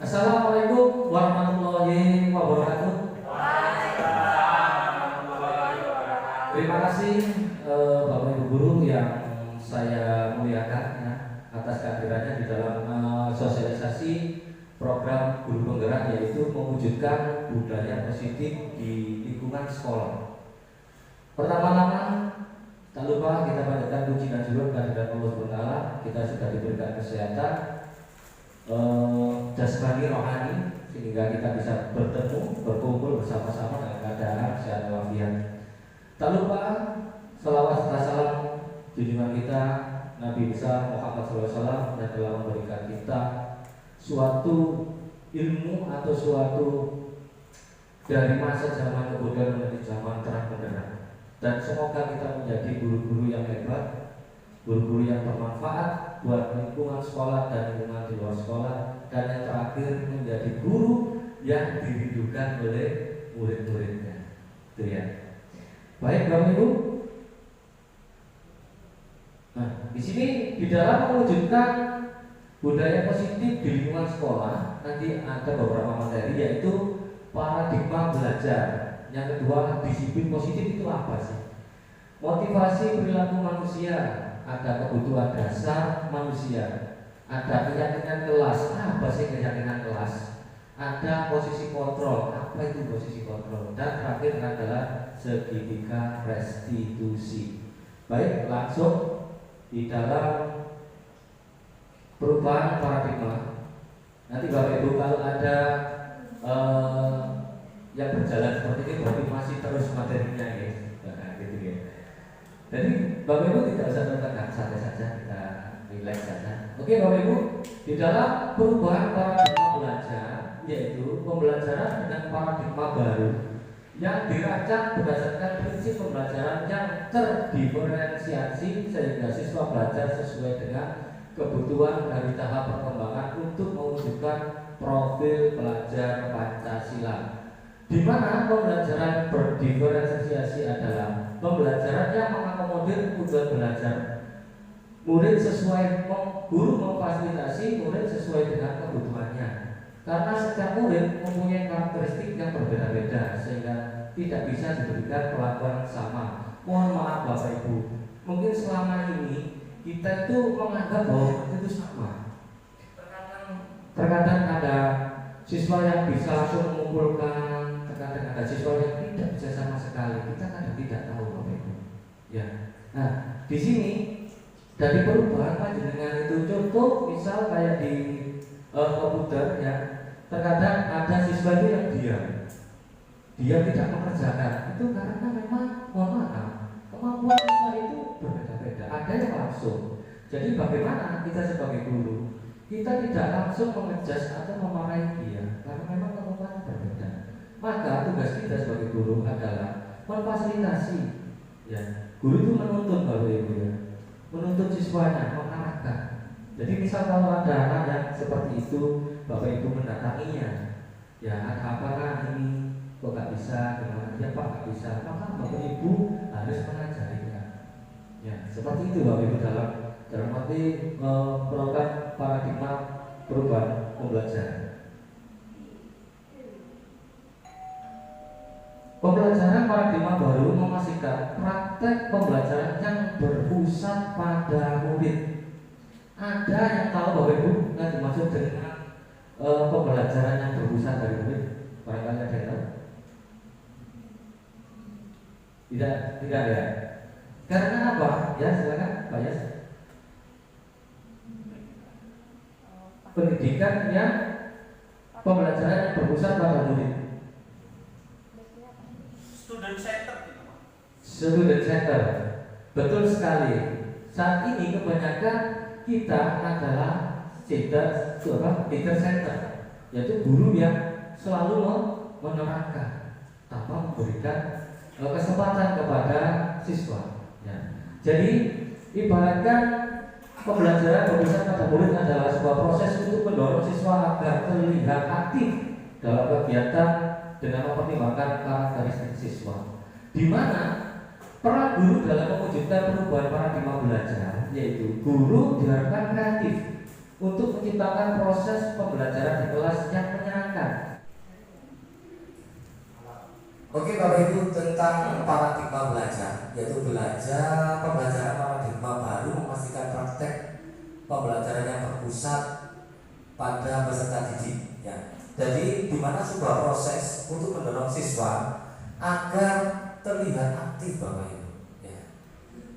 Assalamualaikum warahmatullahi wabarakatuh. Terima kasih Bapak Ibu Guru yang saya muliakan ya, atas kehadirannya di dalam sosialisasi program Guru Penggerak, yaitu mewujudkan budaya positif di lingkungan sekolah. Pertama-tama, tak lupa kita panjatkan puji dan syukur kehadirat Allah SWT. Kita sudah diberikan kesehatan jasmani rohani sehingga kita bisa bertemu, berkumpul bersama-sama dalam keadaan sehat walafiat. Tak lupa selawat serta salam junjungan kita Nabi besar Muhammad SAW yang telah memberikan kita suatu ilmu atau suatu dari masa zaman kemudian menjadi zaman terang benderang. Dan semoga kita menjadi guru-guru yang hebat, guru-guru yang bermanfaat buat lingkungan sekolah dan lingkungan di luar sekolah, dan yang terakhir menjadi guru yang dirindukan oleh murid-muridnya. Itu ya. Baik Bapak Ibu. Nah, di sini di dalam mewujudkan budaya positif di lingkungan sekolah nanti ada beberapa materi, yaitu paradigma belajar. Yang kedua, disiplin positif itu apa sih? Motivasi perilaku manusia, ada kebutuhan dasar manusia, ada keyakinan kelas. Apa sih keyakinan kelas? Ada posisi kontrol. Apa itu posisi kontrol? Dan terakhir adalah segitiga restitusi. Baik, langsung di dalam perubahan paradigma. Nanti Bapak Ibu kalau ada yang berjalan seperti ini berarti masih terus materinya ya. Nah, gitu ya. Jadi Bapak Ibu tidak usah tertekan, santai saja, kita relax saja. Oke Bapak Ibu, di dalam perubahan paradigma belajar, yaitu pembelajaran dengan paradigma baru yang dirancang berdasarkan prinsip pembelajaran yang terdiferensiasi sehingga siswa belajar sesuai dengan kebutuhan dari tahap perkembangan untuk mewujudkan profil pelajar Pancasila. Di mana pembelajaran berdiferensiasi adalah pembelajaran yang mengakomodir kebutuhan belajar murid sesuai, guru memfasilitasi murid sesuai dengan kebutuhannya. Karena setiap murid mempunyai karakteristik yang berbeda-beda sehingga tidak bisa diberikan perlakuan sama. Mohon maaf Bapak Ibu, mungkin selama ini kita itu menganggap bahwa itu sama. Terkadang ada siswa yang bisa langsung mengumpulkan, terkadang ada siswa yang tidak bisa sama sekali. Kita kadang tidak tahu Bapak Ibu. Ya. Nah, di sini dari perubahan panjenengan itu contoh misal kayak di komputer ya, terkadang ada siswa itu yang dia tidak mengerjakan itu karena memang mohon maaf kemampuan siswa itu berbeda-beda. Ada yang langsung. Jadi bagaimana kita sebagai guru, kita tidak langsung mengejas atau memarahi dia karena memang kemampuannya berbeda. Maka tugas kita sebagai guru adalah memfasilitasi. Ya, guru itu menuntut Bapak Ibu ya, menuntut siswanya, mengarahkan. Jadi misal kalau ada anak yang seperti itu, Bapak Ibu mendatanginya, ya ada apa kan ini, kok gak bisa, gimana? Ya Pak gak bisa, maka Bapak Ibu harus mengajarinya. Ya seperti itu Bapak Ibu dalam arti program paradigma perubahan pembelajaran. Pembelajaran paradigma baru memastikan praktek pembelajaran yang berpusat pada murid. Ada yang tahu Bapak Ibu yang dimaksud dengan pembelajaran yang berpusat dari murid? Barangkali ada yang tahu? Tidak ya. Karena apa? Ya silakan Pak Yas. Pendidikan yang pembelajaran yang berpusat pada murid. Student center, betul sekali. Saat ini kebanyakan kita adalah teacher center, yaitu guru yang selalu menerangkan tanpa memberikan kesempatan kepada siswa. Ya. Jadi ibaratkan pembelajaran berpusat pada murid adalah sebuah proses untuk mendorong siswa agar terlihat aktif dalam kegiatan dengan mempertimbangkan karakteristik siswa, di mana peran guru dalam mewujudkan perubahan paradigma belajar, yaitu guru diharapkan kreatif untuk menciptakan proses pembelajaran di kelas yang menyenangkan. Oke Bapak Ibu, tentang paradigma belajar, yaitu pembelajaran paradigma baru memastikan praktek pembelajaran yang berpusat pada peserta didik. Ya. Jadi di mana sebuah proses untuk mendorong siswa agar terlihat aktif Bapak Ibu. Ya.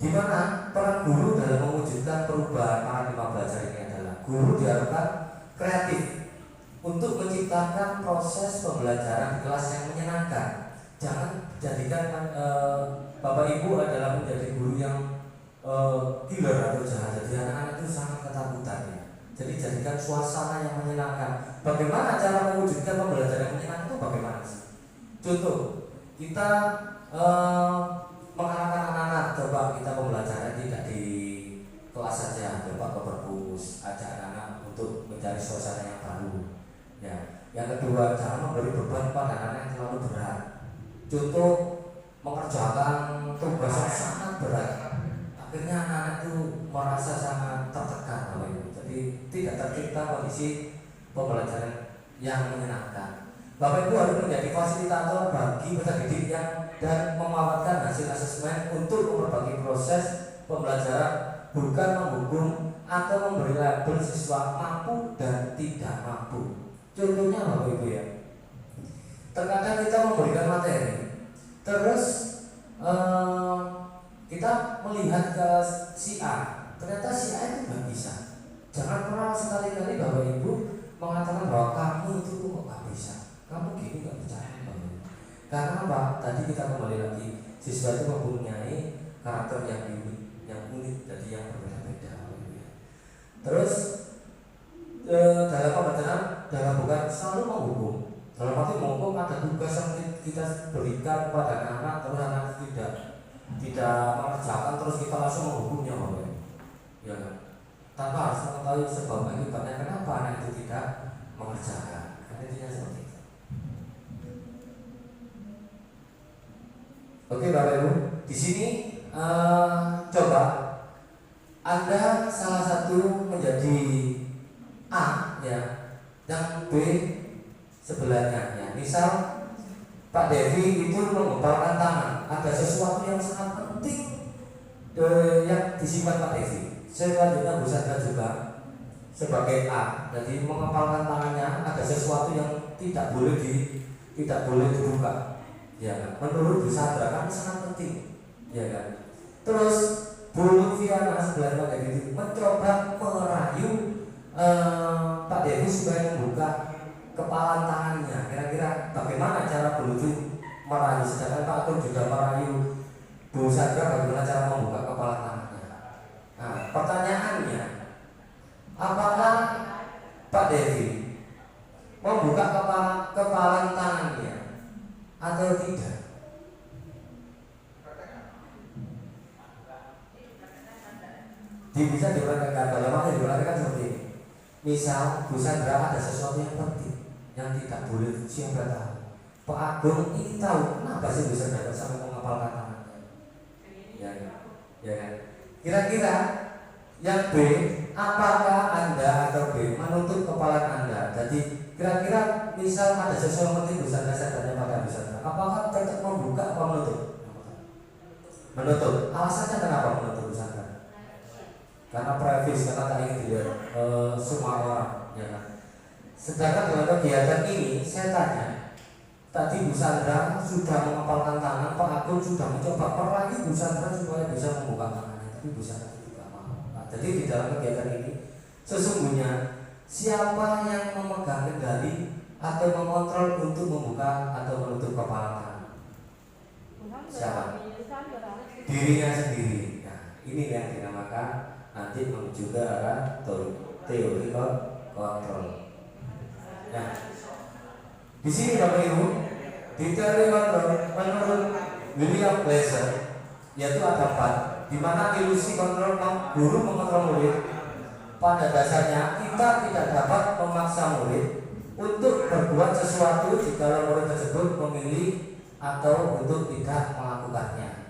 Di mana peran guru dalam mewujudkan perubahan paradigma belajar ini adalah guru diharapkan kreatif untuk menciptakan proses pembelajaran di kelas yang menyenangkan. Jangan jadikan Bapak Ibu adalah menjadi guru yang killer atau jahat. Jadi anak-anak itu sangat ketakutan ya. Jadi jadikan suasana yang menyenangkan. Bagaimana cara mewujudkan pembelajaran yang menyenangkan itu bagaimana sih? Contoh, kita mengarahkan anak-anak, coba kita pembelajaran tidak di kelas saja, coba ke perpus, ajak anak-anak untuk mencari suasana yang baru. Ya. Yang kedua, jangan memberi beban pada anak yang terlalu berat. Contoh, mengerjakan tugas yang sangat berat, akhirnya anak-anak itu merasa sangat tertekan. Jadi tidak tercipta kondisi pembelajaran yang menyenangkan. Bapak Ibu harus menjadi fasilitator bagi peserta didik dan memanfaatkan hasil asesmen untuk memperbaiki proses pembelajaran, bukan menghukum atau memberi label siswa mampu dan tidak mampu. Contohnya Bapak Ibu ya, terkadang kita memberikan materi, terus kita melihat ke si A, ternyata si A itu nggak bisa. Jangan pernah sekali-kali Bapak Ibu mengatakan bahwa kamu itu kok nggak bisa, kamu gini nggak percaya. Karena apa? Tadi kita kembali lagi, siswa itu mempunyai karakter yang unik, jadi yang berbeda-beda. Terus dalam pembelajaran, dalam bukan selalu menghukum. Dalam arti menghukum ada tugas yang kita berikan kepada anak-anak, terus anak tidak mengerjakan, terus kita langsung menghukumnya, ya kan? Tanpa harus mengetahui sebab akibatnya kenapa anak itu tidak mengerjakan. Kan intinya seperti itu. Oke Bapak Ibu, di sini coba Anda salah satu menjadi A ya, dan B sebelahnya ya. Misal Pak Devi itu menggemparkan tangan, ada sesuatu yang sangat penting yang disimpan Pak Devi. Selanjutnya Bu Sandra juga sebagai A, jadi mengepalkan tangannya, ada sesuatu yang tidak boleh dibuka. Ya kan? Menurut Bu Sandra kan sangat penting, ya kan? Terus Bu Lufiana sebelah Pak Devi mencoba merayu Pak Devi supaya membuka kepalan tangannya. Kira-kira bagaimana cara Bu Lufi merayu? Sedangkan Pak Agung juga merayu Bu Sandra bagaimana cara membuka kepalan tangannya. Nah, pertanyaannya, apakah Pak Devi membuka kepalan tangannya atau tidak? Bisa dipraktekkan. Dalam arti dipraktekkan seperti ini. Misal Bu Sandra ada sesuatu yang penting yang tidak boleh siapa tahu. Pak Agung ini tahu kenapa sih Bu Sandra sampai mengepalkan tangannya. Ya kan? Kira-kira yang B, apakah Anda atau B menutup kepala kekepalan Anda. Jadi kira-kira misal ada sesuatu yang penting Bu Sandra, saya tanya pada Bu Sandra, apakah tetap membuka atau menutup? Menutup. Alasannya kenapa menutup Bu Sandra? Karena privacy, karena tak ingin dilihat semua orang, ya kan? Sedangkan dalam kegiatan ini saya tanya, tadi Bu Sandra sudah mengepalkan tangan, Pak Agung sudah mencoba perlagi Bu Sandra supaya bisa membuka tangannya, tapi Bu Sandra tidak mau. Nah, jadi di dalam kegiatan ini sesungguhnya siapa yang memegang kendali atau mengontrol untuk membuka atau menutup kepala tangan? Siapa? Dirinya sendiri. Nah, ini yang dinamakan nanti menuju ke arah teori kontrol. Nah, di sini Bapak Ibu, di teori kontrol menurut William Glasser yaitu ada 4, di mana ilusi kontrol guru mengontrol murid. Pada dasarnya kita tidak dapat memaksa murid untuk berbuat sesuatu jika murid tersebut memilih atau untuk tidak melakukannya.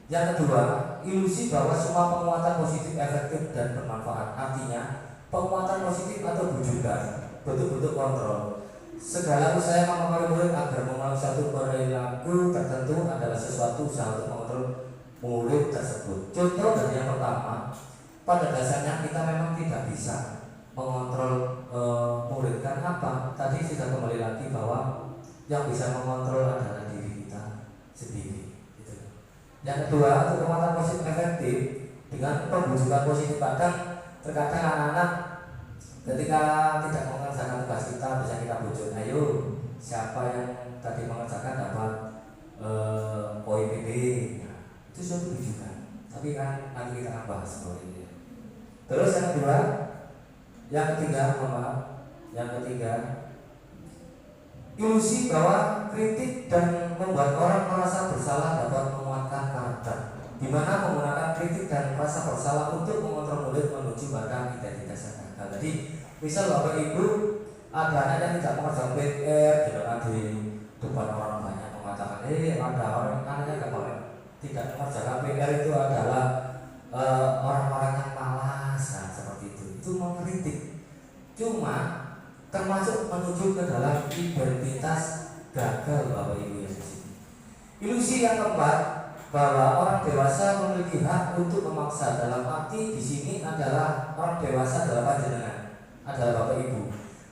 Yang kedua, ilusi bahwa semua penguatan positif efektif dan bermanfaat. Artinya, penguatan positif atau bujukan, bentuk-bentuk kontrol. Segala usaha mempengaruhi murid agar memenuhi satu perilaku tertentu adalah sesuatu usaha untuk mengontrol murid tersebut. Contoh dari yang pertama, pada dasarnya kita memang tidak bisa mengontrol murid. Karena apa? Tadi sudah kembali lagi bahwa yang bisa mengontrol adalah diri kita sendiri. Yang kedua, untuk penguatan positif efektif dengan pembujukan positif. Terkadang anak-anak ketika tidak mengerjakan tugas kita bisa kita bujuk, ayo siapa yang tadi mengerjakan dapat poin PD. Nah, itu suatu bujukan. Tapi kan nanti kita akan bahas soal ini. Terus yang ketiga, ilusi bahwa kritik dan membuat orang merasa bersalah dapat menguatkan karakter, di mana menggunakan kritik dan merasa bersalah untuk mengontrol murid menuju pada identitas yang gagal. Jadi, misal Bapak Ibu ada anak yang tidak mengerjakan PR, di depan orang banyak mengatakan, ada orang anaknya tidak mengerjakan PR itu adalah orang-orang yang malas, nah seperti itu mengkritik. Cuma termasuk menuju ke dalam identitas gagal Bapak Ibu yang di sini. Ilusi yang keempat bahwa orang dewasa memiliki hak untuk memaksa, dalam arti di sini adalah orang dewasa dalam panjenengan adalah Bapak Ibu.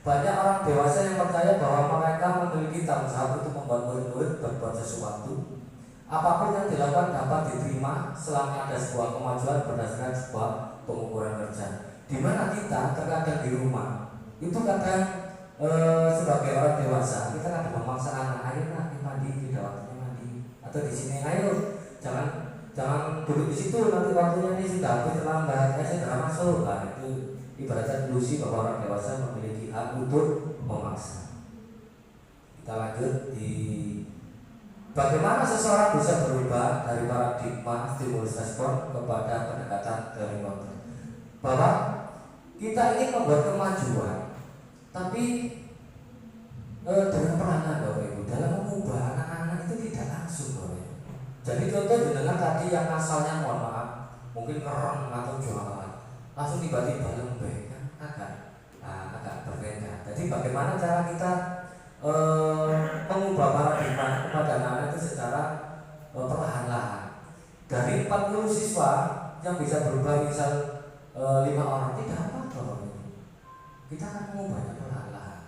Banyak orang dewasa yang percaya bahwa mereka memiliki tanggung jawab untuk membuat murid-murid berbuat sesuatu. Apapun yang dilakukan dapat diterima selama ada sebuah kemajuan berdasarkan sebuah pengukuran kerja. Di mana kita terkadang di rumah itu kadang sebagai orang dewasa kita kadang memaksa anak, ayo nak mandi, tidak waktunya mandi, atau di sini ayo jangan duduk di situ, nanti waktunya ini sudah habis terlambat, segera masuk. Nah, itu ibaratnya ilusi bahwa orang dewasa memiliki hak untuk memaksa. Kita lanjut di bagaimana seseorang bisa berubah dari paradigma stimulus respon kepada pendekatan teori kontrol. Bahwa kita ingin membuat kemajuan, tapi dengan peranan Bapak Ibu dalam mengubah anak-anak itu tidak langsung Bapak Ibu. Jadi contoh dengan tadi yang asalnya mohon maaf mungkin keren atau jualan, langsung tiba-tiba lembek kan agak berbeda. Jadi bagaimana cara kita mengubah paradigma kepada anak-anak itu secara perlahan-lahan. Dari 40 siswa yang bisa berubah misal 5 orang, tidak apa-apa. Kita akan mengubahnya perlahan-lahan.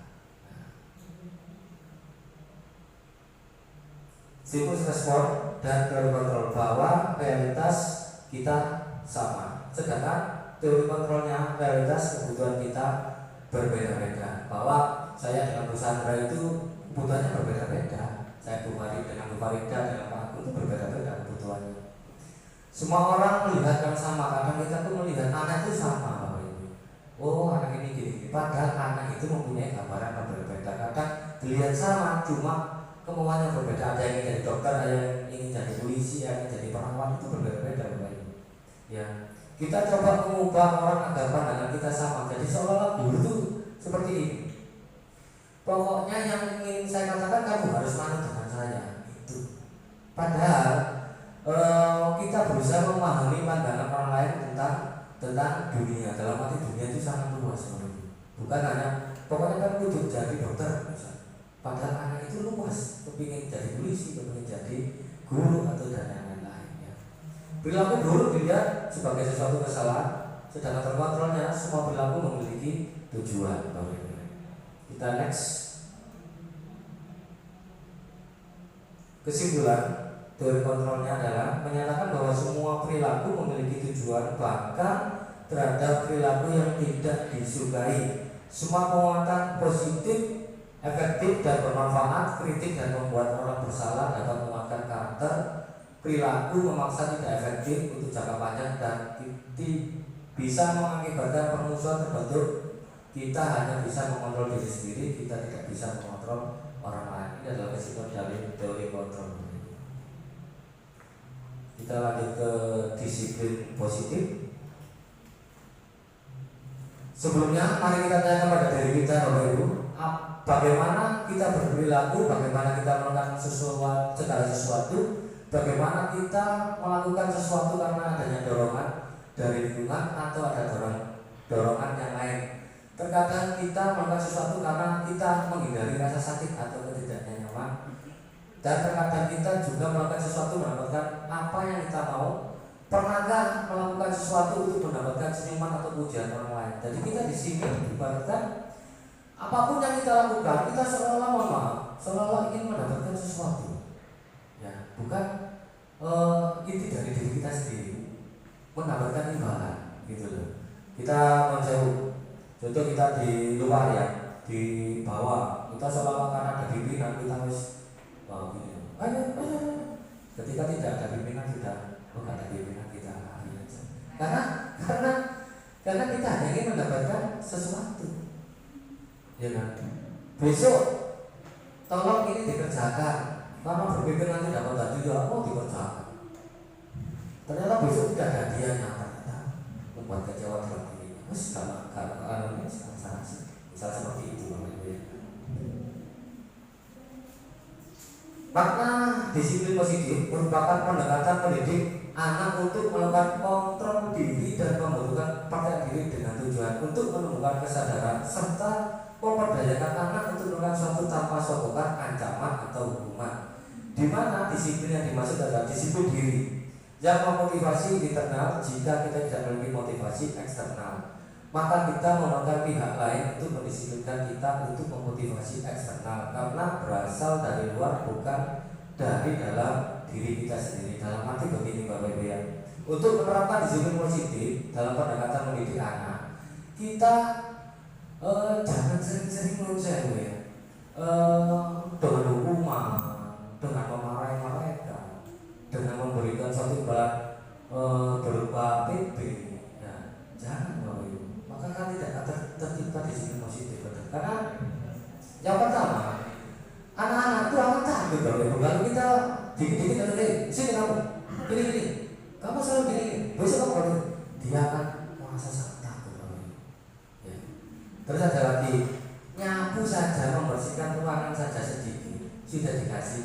Stimulus respon dan teori kontrol bahwa realitas kita sama, sedangkan teori kontrolnya realitas kebutuhan kita berbeda-beda. Bahwa saya dengan Bu Sandra itu kebutuhannya berbeda-beda. Saya Bu Farid dengan Bu Farida dengan Pak Agung itu berbeda-beda kebutuhannya. Semua orang melihat yang sama, kadang kita tuh melihat anak itu sama Bapak Ibu. Oh anak ini gini, padahal anak itu mempunyai gambaran yang berbeda. Kadang dilihat sama, cuma kemauannya berbeda. Ada yang ingin jadi dokter, ada yang ingin jadi polisi, ada yang ingin jadi perawat, itu berbeda-beda Bapak Ibu. Ya, kita coba mengubah orang agar pandangan kita sama. Jadi seolah-olah guru itu seperti ini. Pokoknya yang ingin saya katakan kamu harus manut dengan saya. Itu. Padahal kita berusaha memahami pandangan orang lain tentang dunia. Dalam arti dunia itu sangat luas. Bukan hanya pokoknya kan kudu jadi dokter misalnya. Padahal anak itu luas, kepingin jadi polisi, kepingin jadi guru atau dan yang lain-lain ya. Perilaku buruk dilihat sebagai sesuatu kesalahan, sedangkan terkontrolnya semua perilaku memiliki tujuan. Kita next. Kesimpulan teori kontrolnya adalah menyatakan bahwa semua perilaku memiliki tujuan, bahkan terhadap perilaku yang tidak disukai. Semua penguatan positif, efektif dan bermanfaat, kritik dan membuat orang bersalah dapat menguatkan karakter. Perilaku memaksa tidak efektif untuk jangka panjang dan bisa mengakibatkan permusuhan terbentuk. Kita hanya bisa mengontrol diri sendiri, kita tidak bisa mengontrol orang lain. Ini adalah kesimpulan dari teori kontrol. Kita lanjut ke disiplin positif. Sebelumnya, mari kita tanya kepada diri kita, Bapak Ibu, bagaimana kita berperilaku, bagaimana kita melakukan segala sesuatu, bagaimana kita melakukan sesuatu karena adanya dorongan dari lingkungan atau ada dorongan yang lain. Terkadang kita melakukan sesuatu karena kita menghindari rasa sakit atau ketidaknyaman, dan terkadang kita juga melakukan sesuatu mendapatkan apa yang kita mau. Pernahkah melakukan sesuatu untuk mendapatkan senyuman atau pujian orang lain? Jadi kita di sini ibaratkan apapun yang kita lakukan, kita seolah-olah ingin mendapatkan sesuatu. Ya, bukan inti dari diri kita sendiri, mendapatkan imbalan, gitu loh. Kita menjauh, contoh kita di luar ya, di bawah, kita seolah-olah karena ada pimpinan kita harus gini. Ayo. Ketika tidak ada pimpinan kita, bukan ada pimpinan kita aja. Karena kita hanya ingin mendapatkan sesuatu, ya kan? Besok tolong ini dikerjakan, karena berpikir nanti dapat tadi ya mau dikerjakan. Ternyata besok tidak ada hadiahnya, ternyata membuat kecewa dalam diri. Kalau ini sangat misal seperti itu, ya. Makna disiplin positif merupakan pendekatan mendidik anak untuk melakukan kontrol diri dan membentukkan percaya diri dengan tujuan untuk menemukan kesadaran serta memperdayakan anak untuk melakukan suatu tanpa sokongan, ancaman atau hukuman. Di mana disiplin yang dimaksud adalah disiplin diri yang memotivasi internal. Jika kita tidak memiliki motivasi eksternal, maka kita memerlukan pihak lain untuk mendisiplinkan kita untuk memotivasi eksternal, karena berasal dari luar bukan dari dalam diri kita sendiri. Dalam arti begini Bapak Ibu ya, untuk menerapkan disiplin positif dalam pendekatan mendidik anak, kita jangan sering-sering menurut saya ya, dengan hukuman, dengan memarahi mereka, dengan memberikan suatu imbalan berupa PB, ya, jangan Bapak Ibu. Maka kan tidak akan tercipta disiplin positif. Karena yang pertama, anak-anak itu akan takut Bapak Ibu. Kalau kita dikit-dikit ada sini kamu, gini, kamu selalu gini, besok kamu kalau dia akan merasa sangat takut Bapak Ibu. Ya. Terus ada lagi, nyapu saja, membersihkan ruangan saja sedikit sudah dikasih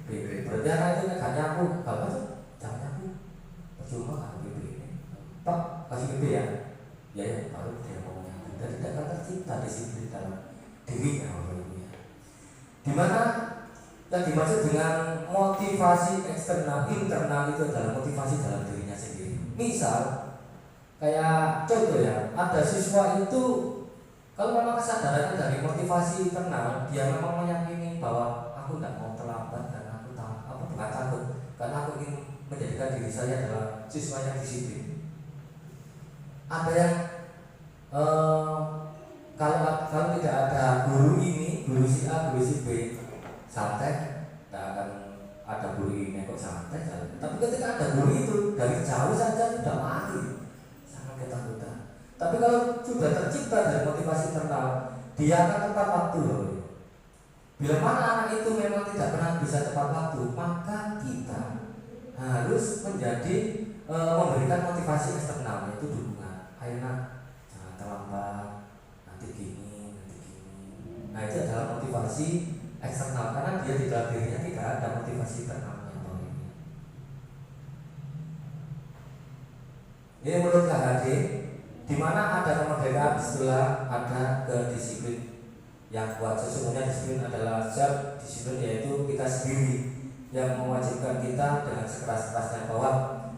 BB. Berarti anak itu nggak nyapu, kalau itu jangan nyapu, percuma kan BB. Pak kasih BB ya. Ya, baru dia mau nyapu. Dan tidak akan tercipta disiplin dalam dirinya Bapak Ibu ya. Dimana yang dimaksud dengan motivasi eksternal, internal itu adalah motivasi dalam dirinya sendiri. Misal kayak contoh ya, ada siswa itu kalau memang kesadarannya dari motivasi internal, dia memang meyakini bahwa aku tidak mau terlambat karena aku tahu bukan takut, karena aku ingin menjadikan diri saya adalah siswa yang disiplin. Ada yang kalau tidak ada guru ini, guru si A, guru si B, santai, tidak akan ada guru ini kok santai. Tapi ketika ada guru itu dari jauh saja sudah mati, sangat ketakutan. Tapi kalau sudah tercipta dari motivasi internal, dia akan tepat waktu loh. Bila mana anak itu memang tidak pernah bisa tepat waktu, maka kita harus menjadi memberikan motivasi eksternal, yaitu dukungan. Ayo nak, jangan terlambat, nanti gini. Nah itu adalah motivasi eksternal, karena dia di dalam dirinya tidak ada motivasi internalnya. Ini menurut KHD, Di mana ada kemerdekaan setelah ada kedisiplin yang kuat. Sesungguhnya disiplin adalah self disiplin, yaitu kita sendiri yang mewajibkan kita dengan sekeras-kerasnya bahwa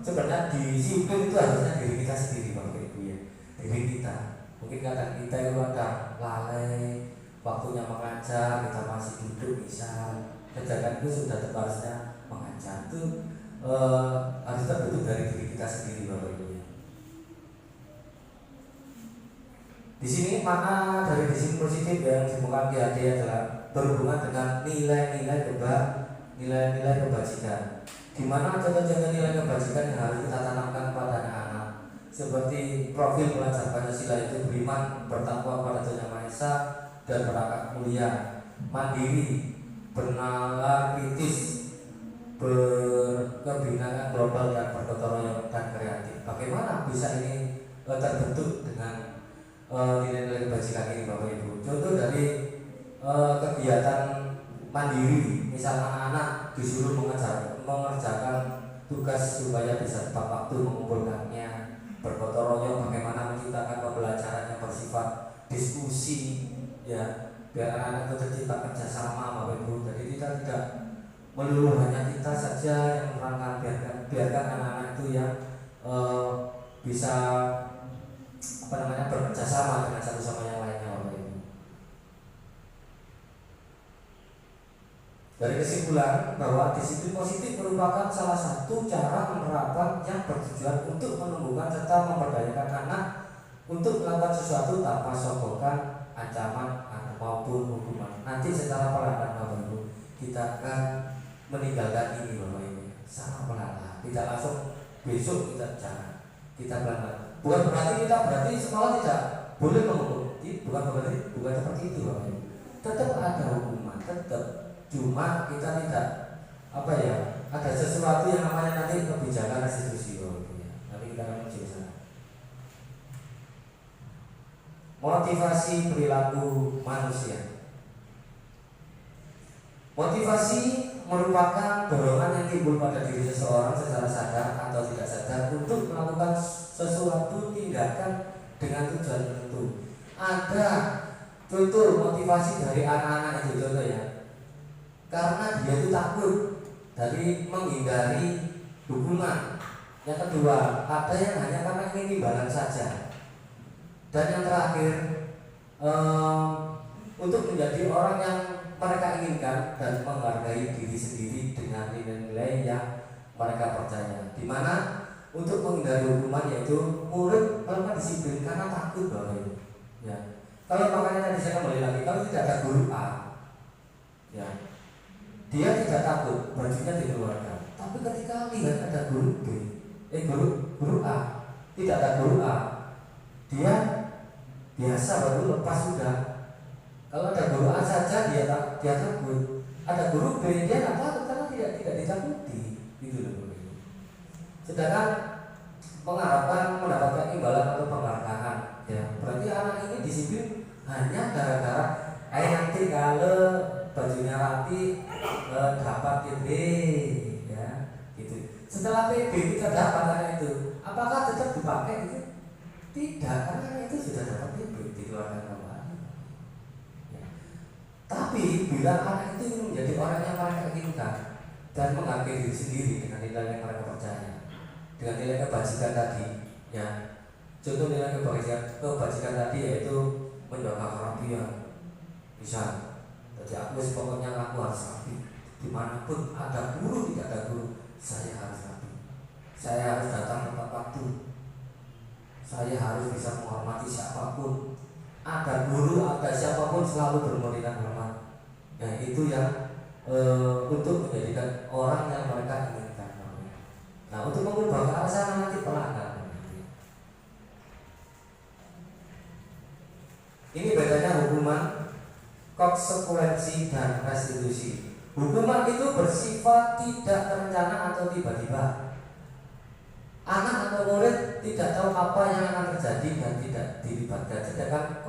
sebenarnya disiplin itu harusnya diri kita sendiri, Bapak Ibu ya. Diri kita. Mungkin kadang kita itu ada lalai, waktunya mengajar, kita masih duduk misal, kerjaan itu sudah harusnya mengajar. Itu harus terbentuk dari diri kita sendiri, Bapak Ibu ya. Di sini makna dari disiplin positif yang dimukakan GHD adalah berhubungan dengan nilai-nilai kebajikan. Di mana contoh-contoh nilai kebajikan yang harus kita tanamkan pada anak-anak, seperti profil pelajar Pancasila itu beriman, bertakwa pada Tuhan Yang Maha Esa, dan berakhlak mulia, mandiri, bernalar kritis, berkebinaan global, dan bergotong royong dan kreatif. Bagaimana bisa ini terbentuk dengan nilai-nilai kebajikan ini, Bapak Ibu? Contoh dari kegiatan mandiri, misal anak-anak disuruh mengerjakan tugas supaya bisa tepat waktu mengumpulkannya, bergotong royong, bagaimana menciptakan pembelajaran yang bersifat diskusi, ya, biar anak-anak itu tercipta kerjasama, Bapak Ibu. Jadi kita tidak melulu hanya kita saja yang menerangkan, biarkan anak-anak itu yang bisa bekerjasama dengan satu sama yang lainnya, Bapak Ibu. Dari kesimpulan bahwa disiplin positif merupakan salah satu cara menerapkan yang bertujuan untuk menumbuhkan serta memberdayakan anak untuk melakukan sesuatu tanpa sogokan, ancaman, maupun hukuman. Nanti secara perlahan, Bapak Ibu, kita akan meninggalkan ini, Bapak Ibu, sama pelan-pelan. Tidak langsung besok kita jangan. Kita pelan-pelan. Bukan berarti sekolah tidak boleh menghukum. Bukan seperti itu, Bapak Ibu. Tetap ada hukuman, tetap. Cuma kita tidak ada sesuatu yang namanya nanti kebijakan restitusi, Bapak Ibu. Nanti kita akan menuju sana. Motivasi perilaku manusia. Motivasi merupakan dorongan yang timbul pada diri seseorang secara sadar atau tidak sadar untuk melakukan sesuatu tindakan dengan tujuan tertentu. Ada contoh motivasi dari anak-anak itu, contoh ya, karena dia itu takut dari menghindari hukuman. Yang kedua, ada yang hanya karena ingin imbalan saja. Dan yang terakhir, untuk menjadi orang yang mereka inginkan dan menghargai diri sendiri dengan nilai-nilai yang mereka percaya. Di mana untuk menghindari hukuman yaitu murid melakukan disiplin karena takut, Bapak Ibu. Ya. Kalau makanya tadi saya kembali lagi, kalau tidak ada guru A, ya, dia tidak takut bajunya dikeluarkan. Tapi ketika lihat ada guru B, guru A, tidak ada guru A, dia biasa baru lepas sudah. Kalau ada guru A saja dia takut. Ada guru B dia nggak takut karena tidak ditakuti, gitu loh. Sedangkan mengharapkan mendapatkan imbalan atau penghargaan, ya berarti anak ini disiplin hanya gara-gara nanti kalau bajunya rapi dapat PB, ya gitu. Setelah PB kita dapat anak itu, apakah tetap dipakai itu? Tidak, karena itu sudah dapat PB dikeluarkan kembali. Ya. Tapi bila anak itu ingin menjadi orang yang mereka inginkan dan menghargai diri sendiri dengan nilai yang mereka percaya, dengan nilai kebajikan tadi, ya. Contoh nilai kebajikan tadi yaitu menjaga kerapian. Misal, jadi aku pokoknya aku harus rapi. Dimanapun ada guru tidak ada guru, saya harus rapi. Saya harus datang tepat waktu. Saya harus bisa menghormati siapapun. Ada guru, ada siapapun selalu bermurid hormat. Nah itu yang untuk menjadikan orang yang mereka inginkan. Nah untuk mengubah ke arah sana nanti pelanggan. Ini bedanya hukuman, konsekuensi, dan restitusi. Hukuman itu bersifat tidak terencana atau tiba-tiba. Anak atau murid tidak tahu apa yang akan terjadi dan tidak dilibatkan. Sedangkan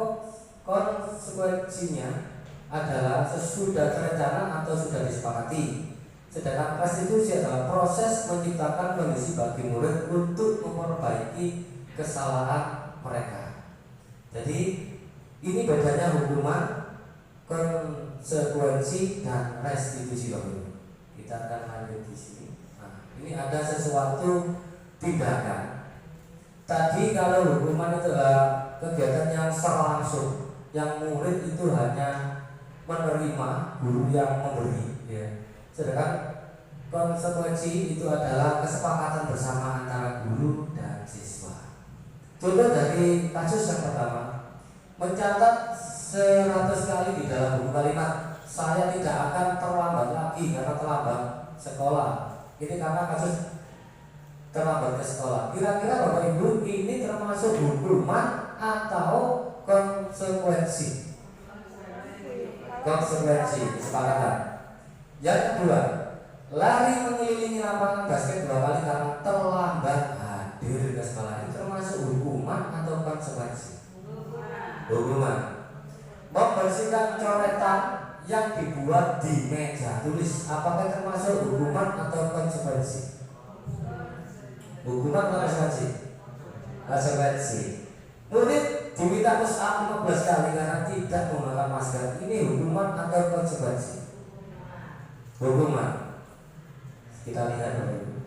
konsekuensinya adalah sesudah terencana atau sudah disepakati. Sedangkan restitusi adalah proses menciptakan kondisi bagi murid untuk memperbaiki kesalahan mereka. Jadi ini bedanya hukuman, konsekuensi, dan restitusi. Kita akan lanjut di sini. Nah, ini ada sesuatu tindakan. Tadi kalau hukuman itu adalah kegiatan yang secara langsung, yang murid itu hanya menerima, guru yang memberi, ya. Sedangkan konsekuensi itu adalah kesepakatan bersama antara guru dan siswa. Contoh dari kasus yang pertama, mencatat 100 kali di dalam buku kalimat, saya tidak akan terlambat lagi karena terlambat sekolah. Ini karena kasus terlambat ke sekolah. Kira-kira Bapak Ibu, ini termasuk hukuman atau konsekuensi? Konsekuensi, kesepakatan. Yang kedua, lari mengelilingi lapangan basket 2 kali karena terlambat hadir ke sekolah. Itu termasuk hukuman atau konsekuensi? Hukuman. Membersihkan coretan yang dibuat di meja tulis, apakah termasuk hukuman atau konsekuensi? Hukuman atau konsekuensi? Konsekuensi. Murid diminta push up 15 kali karena tidak menggunakan masker. Ini hukuman atau konsekuensi? Hukuman. Kita lihat dulu.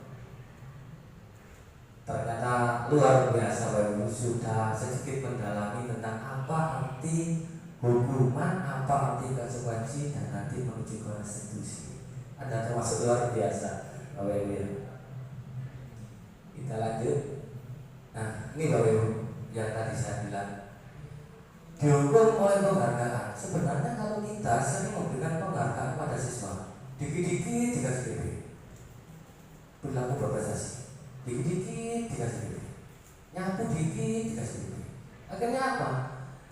Ternyata luar biasa Bapak Ibu, sudah sedikit mendalami tentang apa arti hukuman, apa arti konsekuensi, dan nanti menuju ke restitusi. Anda termasuk luar biasa Bapak Ibu. Kita lanjut. Nah, ini Bapak Ibu yang tadi saya bilang dihukum oleh penghargaan. Sebenarnya kalau kita sering memberikan penghargaan pada siswa, dikit-dikit dikasih PP, berlaku berprestasi, dikit-dikit dikasih PP, nyapu dikit dikasih PP. Akhirnya apa?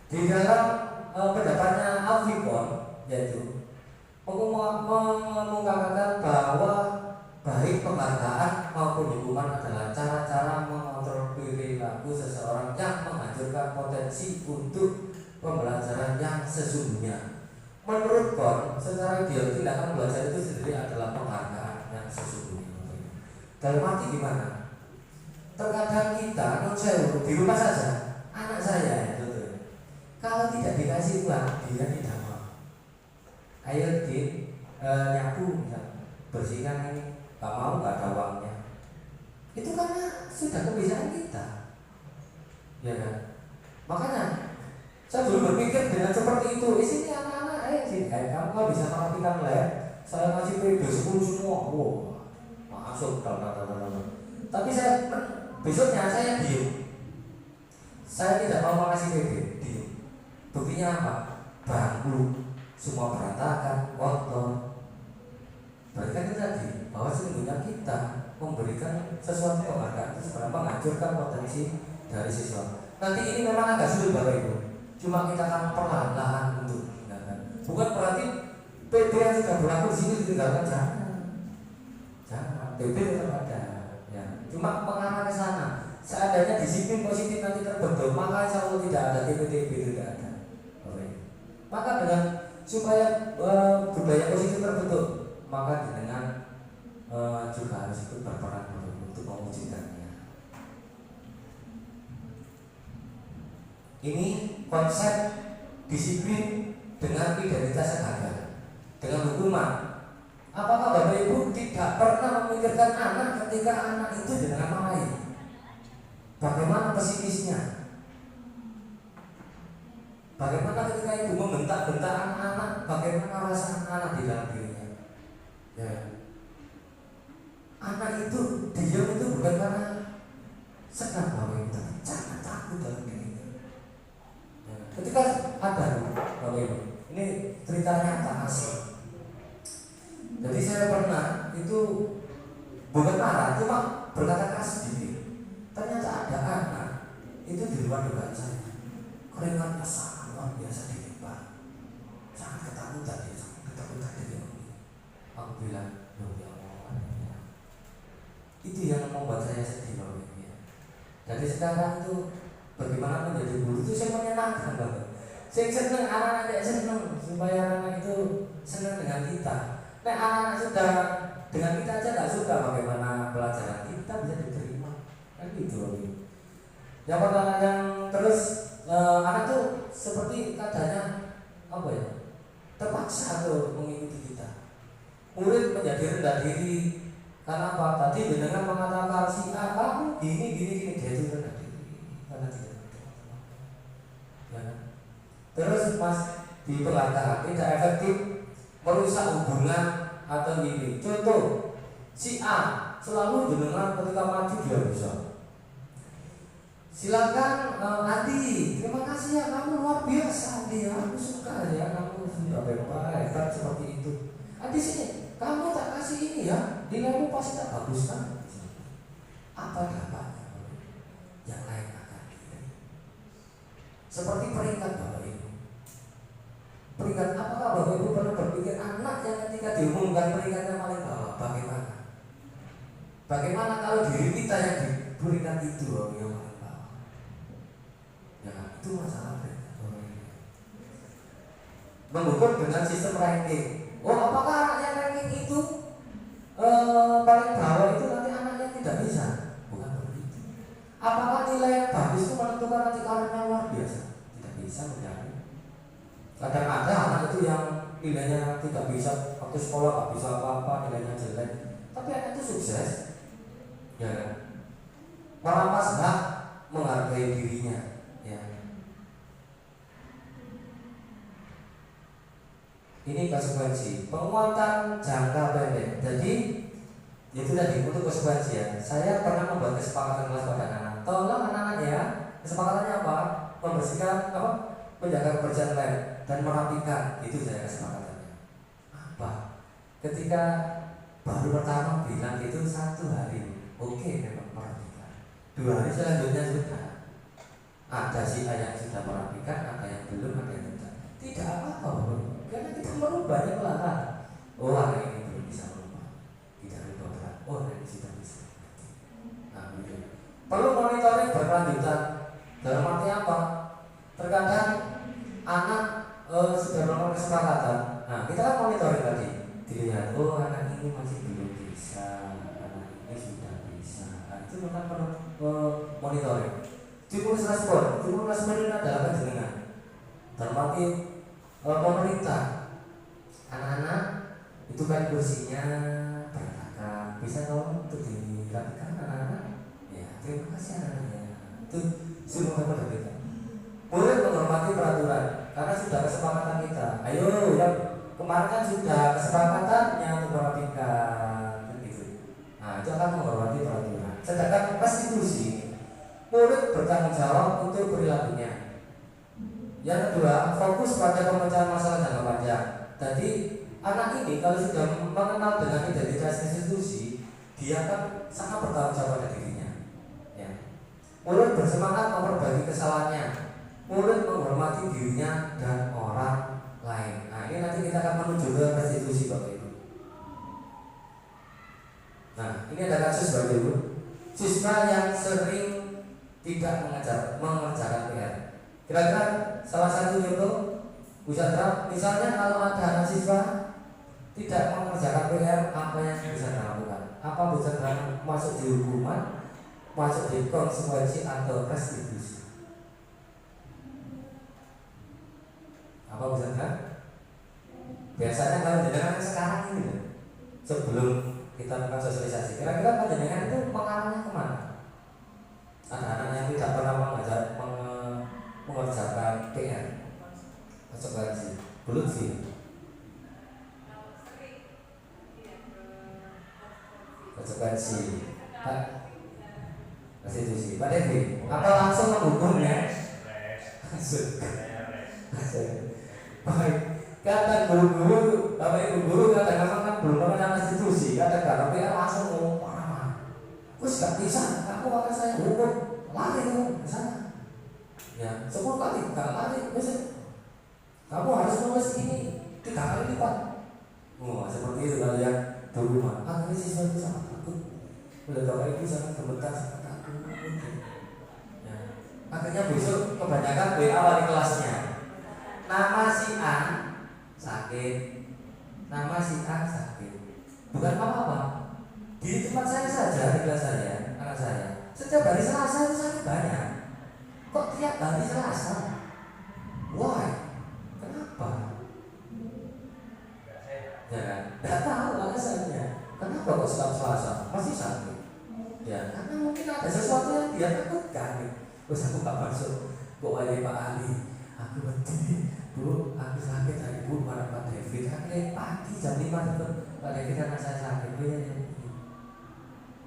Di dalam pendapatnya Alfikon, yaitu mengungkapkan bahwa baik penghargaan maupun hukuman adalah cara-cara mengontrol perilaku seseorang yang menghancurkan potensi untuk pembelajaran yang sesungguhnya. Menurut Kon, secara ideal tindakan belajar itu sendiri adalah penghargaan yang sesungguhnya. Dalam arti gimana? Terkadang kita di rumah saja, anak saya itu, kalau tidak dikasih uang, dia tidak mau. Ayo nyapu, bersihkan ini. Gak mau, gak ada uangnya. Itu karena sudah kebiasaan kita, ya kan? Makanya saya dulu berpikir dengan seperti itu. Di sini anak-anak, sini, kamu kan bisa merapikan lab. Saya ngasih PB 10 semua, wow, masuk. Tapi saya besoknya saya diem. Saya tidak mau mengasih PB, diem. Buktinya apa? Bangku semua berantakan, kotor. Berarti kan itu tadi bahwa sesungguhnya kita memberikan sesuatu penghargaan itu sebenarnya menghancurkan potensi dari siswa. Nanti ini memang agak sulit Bapak Ibu, cuma kita akan perlahan-lahan untuk meninggalkan. Bukan berarti PP yang sudah berlaku di sini ditinggalkan, jangan. PP tetap ada, ya. Cuma pengarah ke sana. Seandainya disiplin positif nanti terbentuk, maka insya Allah tidak ada TP-TP, tidak ada. Maka dengan supaya budaya positif terbentuk, maka dengan juga harus ikut berperan untuk mewujudkannya. Ini konsep disiplin dengan identitas yang ada, dengan hukuman. Apakah Bapak Ibu tidak pernah memikirkan anak ketika anak itu dengan marahi? Bagaimana psikisnya? Bagaimana ketika ibu membentak-bentak anak-anak? Bagaimana rasa anak di dalam dirinya? Ya. Anak itu diam itu bukan karena senang Bapak Ibu, tapi sangat takut dalam dirinya. Ya. Ketika ada Bapak Ibu, ini cerita nyata asli. Jadi saya pernah itu bukan marah, cuma berkata keras sedikit. Ternyata ada anak itu di luar dugaan saya, keringatnya sangat luar biasa dilipat, sangat ketakutan dia, Aku bilang, ya Allah, itu yang membuat saya sedih Bapak Ibu. Jadi sekarang itu bagaimana menjadi guru itu saya menyenangkan Bapak. Saya senang anak-anak saya senang supaya anak itu senang dengan kita. Nah anak-anak sudah dengan kita aja nggak suka bagaimana pelajaran kita bisa diterima kan gitu Bapak Ibu. Yang pertama yang terus anak tuh seperti katanya apa ya, terpaksa tuh mengikuti kita. Murid menjadi rendah diri karena apa? Tadi dengan mengatakan si A kamu gini dia itu rendah diri karena tidak teman-teman. Ya. Terus pas di pelataran tidak efektif, merusak hubungan atau ini. Contoh, si A selalu jenengan ketika maju dia bisa. Silakan Andi, terima kasih ya kamu luar biasa Andi, aku suka ya kamu sudah hebat seperti itu. Andi sini, kamu tak kasih ini ya, nilaimu pasti tak bagus kan? Apa dapatnya? Yang lain akan diri. Seperti peringkat Bapak Ibu. Peringkat apakah Bapak Ibu pernah berpikir anak yang ketika diumumkan peringkatnya paling bawah, bagaimana? Bagaimana kalau diri kita yang di peringkat itu yang paling bawah? Ya itu masalah peringkat. Mengukur dengan sistem ranking. Oh, apakah anak yang ranking itu paling bawah itu nanti anaknya tidak bisa? Bukan begitu. Apakah nilai yang bagus itu menentukan nanti karirnya luar biasa? Tidak bisa menjadi. Kadang ada anak itu yang nilainya tidak bisa, waktu sekolah tidak bisa apa-apa, nilainya jelek, tapi anak itu sukses, ya kan? Merampas hak menghargai dirinya, ya. Ini konsekuensi penguatan jangka pendek. Jadi itu tadi untuk konsekuensi ya. Saya pernah membuat kesepakatan kelas pada anak. Tolong anak-anak ya, kesepakatannya apa? Membersihkan apa? Menjaga kebersihan lab dan merapikan, itu saya kesepakatannya. Apa? Ketika baru pertama bilang itu 1 hari, oke memang merapikan. 2 hari selanjutnya sudah ada si A yang sudah merapikan, ada yang belum, ada yang tidak. Tidak apa-apa, karena kita merubahnya pelan-pelan. Oh, anak ini belum bisa merubah, tidak rubah berat. Oh, anak ini sudah bisa. Nah, gitu. Perlu monitoring berkelanjutan. Dalam arti apa? Terkadang anak sudah melakukan kesepakatan. Nah, kita kan monitoring tadi, dilihat. Oh, anak ini masih belum bisa, anak ini sudah bisa. Nah, itu memang perlu monitoring. Stimulus respon ini adalah kejenengan. Dalam arti pemerintah, anak-anak itu kan kursinya berantakan, bisa tolong untuk dirapikan anak-anak. Ya, terima kasih anak-anaknya. Itu suruh kepada kita. Murid menghormati peraturan karena sudah kesepakatan kita. Ayo, yang kemarin kan sudah kesepakatannya untuk merapikan, gitu. Nah, itu akan menghormati peraturan. Sedangkan restitusi, murid bertanggung jawab untuk perilakunya. Yang kedua, fokus pada pemecahan masalah jangka panjang. Jadi anak ini kalau sudah mengenal dengan identitas institusi, dia akan sangat bertanggung jawab pada dirinya. Ya. Murid bersemangat memperbaiki kesalahannya. Murid menghormati dirinya dan orang lain. Nah, ini nanti kita akan menuju ke restitusi Bapak Ibu. Nah, ini ada kasus Bapak Ibu. Siswa yang sering tidak mengerjakan PR. Kira-kira salah satu contoh bisa terang, misalnya kalau ada anak siswa tidak mengerjakan PR, apa yang bisa dilakukan? Apa bisa masuk di hukuman, masuk di konsekuensi atau restitusi? Apa bisa kan? Biasanya kalau jenengan sekarang ini, sebelum kita melakukan sosialisasi, kira-kira kalau jenengan itu mengarahnya kemana? Ada anak yang tidak pernah mengerjakan PR, konsekuensi, belum sih. Konsekuensi, restitusi. Pak Devi, apa langsung menghukumnya? Baik, kata guru-guru, bapak ibu guru kadang-kadang kan belum pernah restitusi, kadang-kadang PR langsung ngomong parah. Terus gak bisa, aku akan saya hukum, lari kamu ke sana. Ya, 10 kali, gak lari, bisa. Kamu harus nulis ini 3 kali lipat. Oh, seperti itu kalau yang di rumah. Akhirnya siswa itu sangat takut. Bila bapak ibu sangat gemetar, sangat takut. Ya. Akhirnya besok kebanyakan WA wali kelasnya. Nama si A sakit, nama si A sakit. Bukan apa-apa. Di tempat saya saja, di kelas saya, anak saya, setiap hari Selasa itu sakit banyak. kok tiap hari Selasa? Why? Kenapa? Ya kan? Nggak tahu alasannya. Kenapa kok setiap Selasa masih sakit? Ya, karena mungkin ada sesuatu yang dia takutkan. Terus aku gak masuk. Kok wajah Pak Ali? Aku berhenti. Bu, aku sakit. Ibu marah Pak David. Akhirnya pagi jam 5 tetap Pak David karena saya sakit.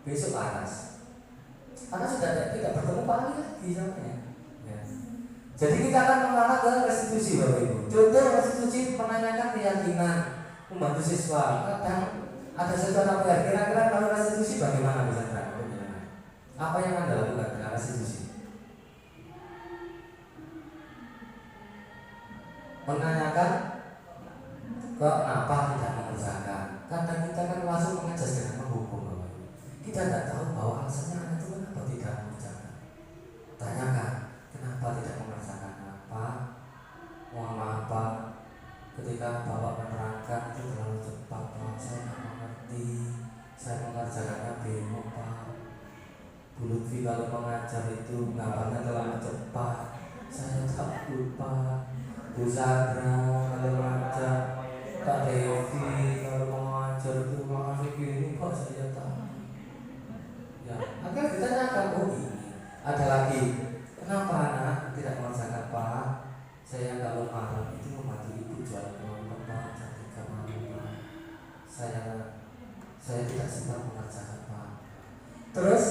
Besok panas. Karena sudah tidak bertemu Pak Ali lagi samanya. Ya. Jadi kita akan mengarah ke restitusi Bapak Ibu. Contoh restitusi menanyakan keyakinan membantu siswa. Kadang ada sesuatu PR. Kira-kira kalau restitusi bagaimana bisa terang? Apa yang Anda lakukan dengan restitusi? Menanyakan kenapa tidak mengerjakan. Kadang kita kan langsung mengejas dengan menghukum Bapak Ibu. Kita tidak tahu bahwa alasannya anak itu kenapa tidak mengerjakan. Tanyakan kenapa tidak mengerjakan apa. Mohon maaf Pak, ketika Bapak menerangkan itu terlalu cepat Pak. Saya tidak mengerti. Saya mengerjakannya bingung Pak. Bu Lutfi kalau mengajar itu gambarnya terlalu cepat. Saya takut Pak. Bu Sandra kalau mengajar, Kak Devi kalau mengajar itu masih gini Pak, saya tahu. Ya, akhirnya ditanyakan, oh ini ada lagi. Kenapa anak tidak mengerjakan Pak? Saya kalau marah itu membantu ibu jual kelompok Pak, jadi kemana Pak? Saya tidak sempat mengerjakan Pak. Terus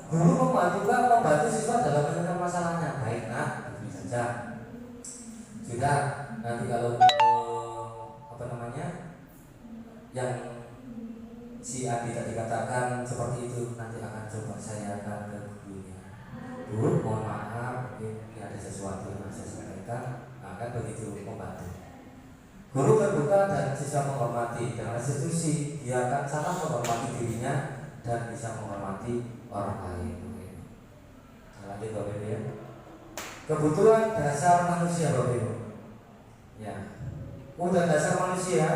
guru membantu siswa dalam menyelesaikan masalahnya. Baik nak, begini saja. Sudah, nanti kalau yang si Adi tadi katakan seperti itu, nanti akan coba saya akan ke gurunya. Bu, mohon maaf, ini ada sesuatu yang saya sampaikan. Akan begitu membantu. Guru terbuka dan siswa menghormati. Dengan restitusi, dia akan sangat menghormati dirinya dan bisa menghormati orang lain. Lanjut Bapak Ibu ya. Kebutuhan dasar manusia Bapak Ibu. Ya. Kebutuhan dasar manusia.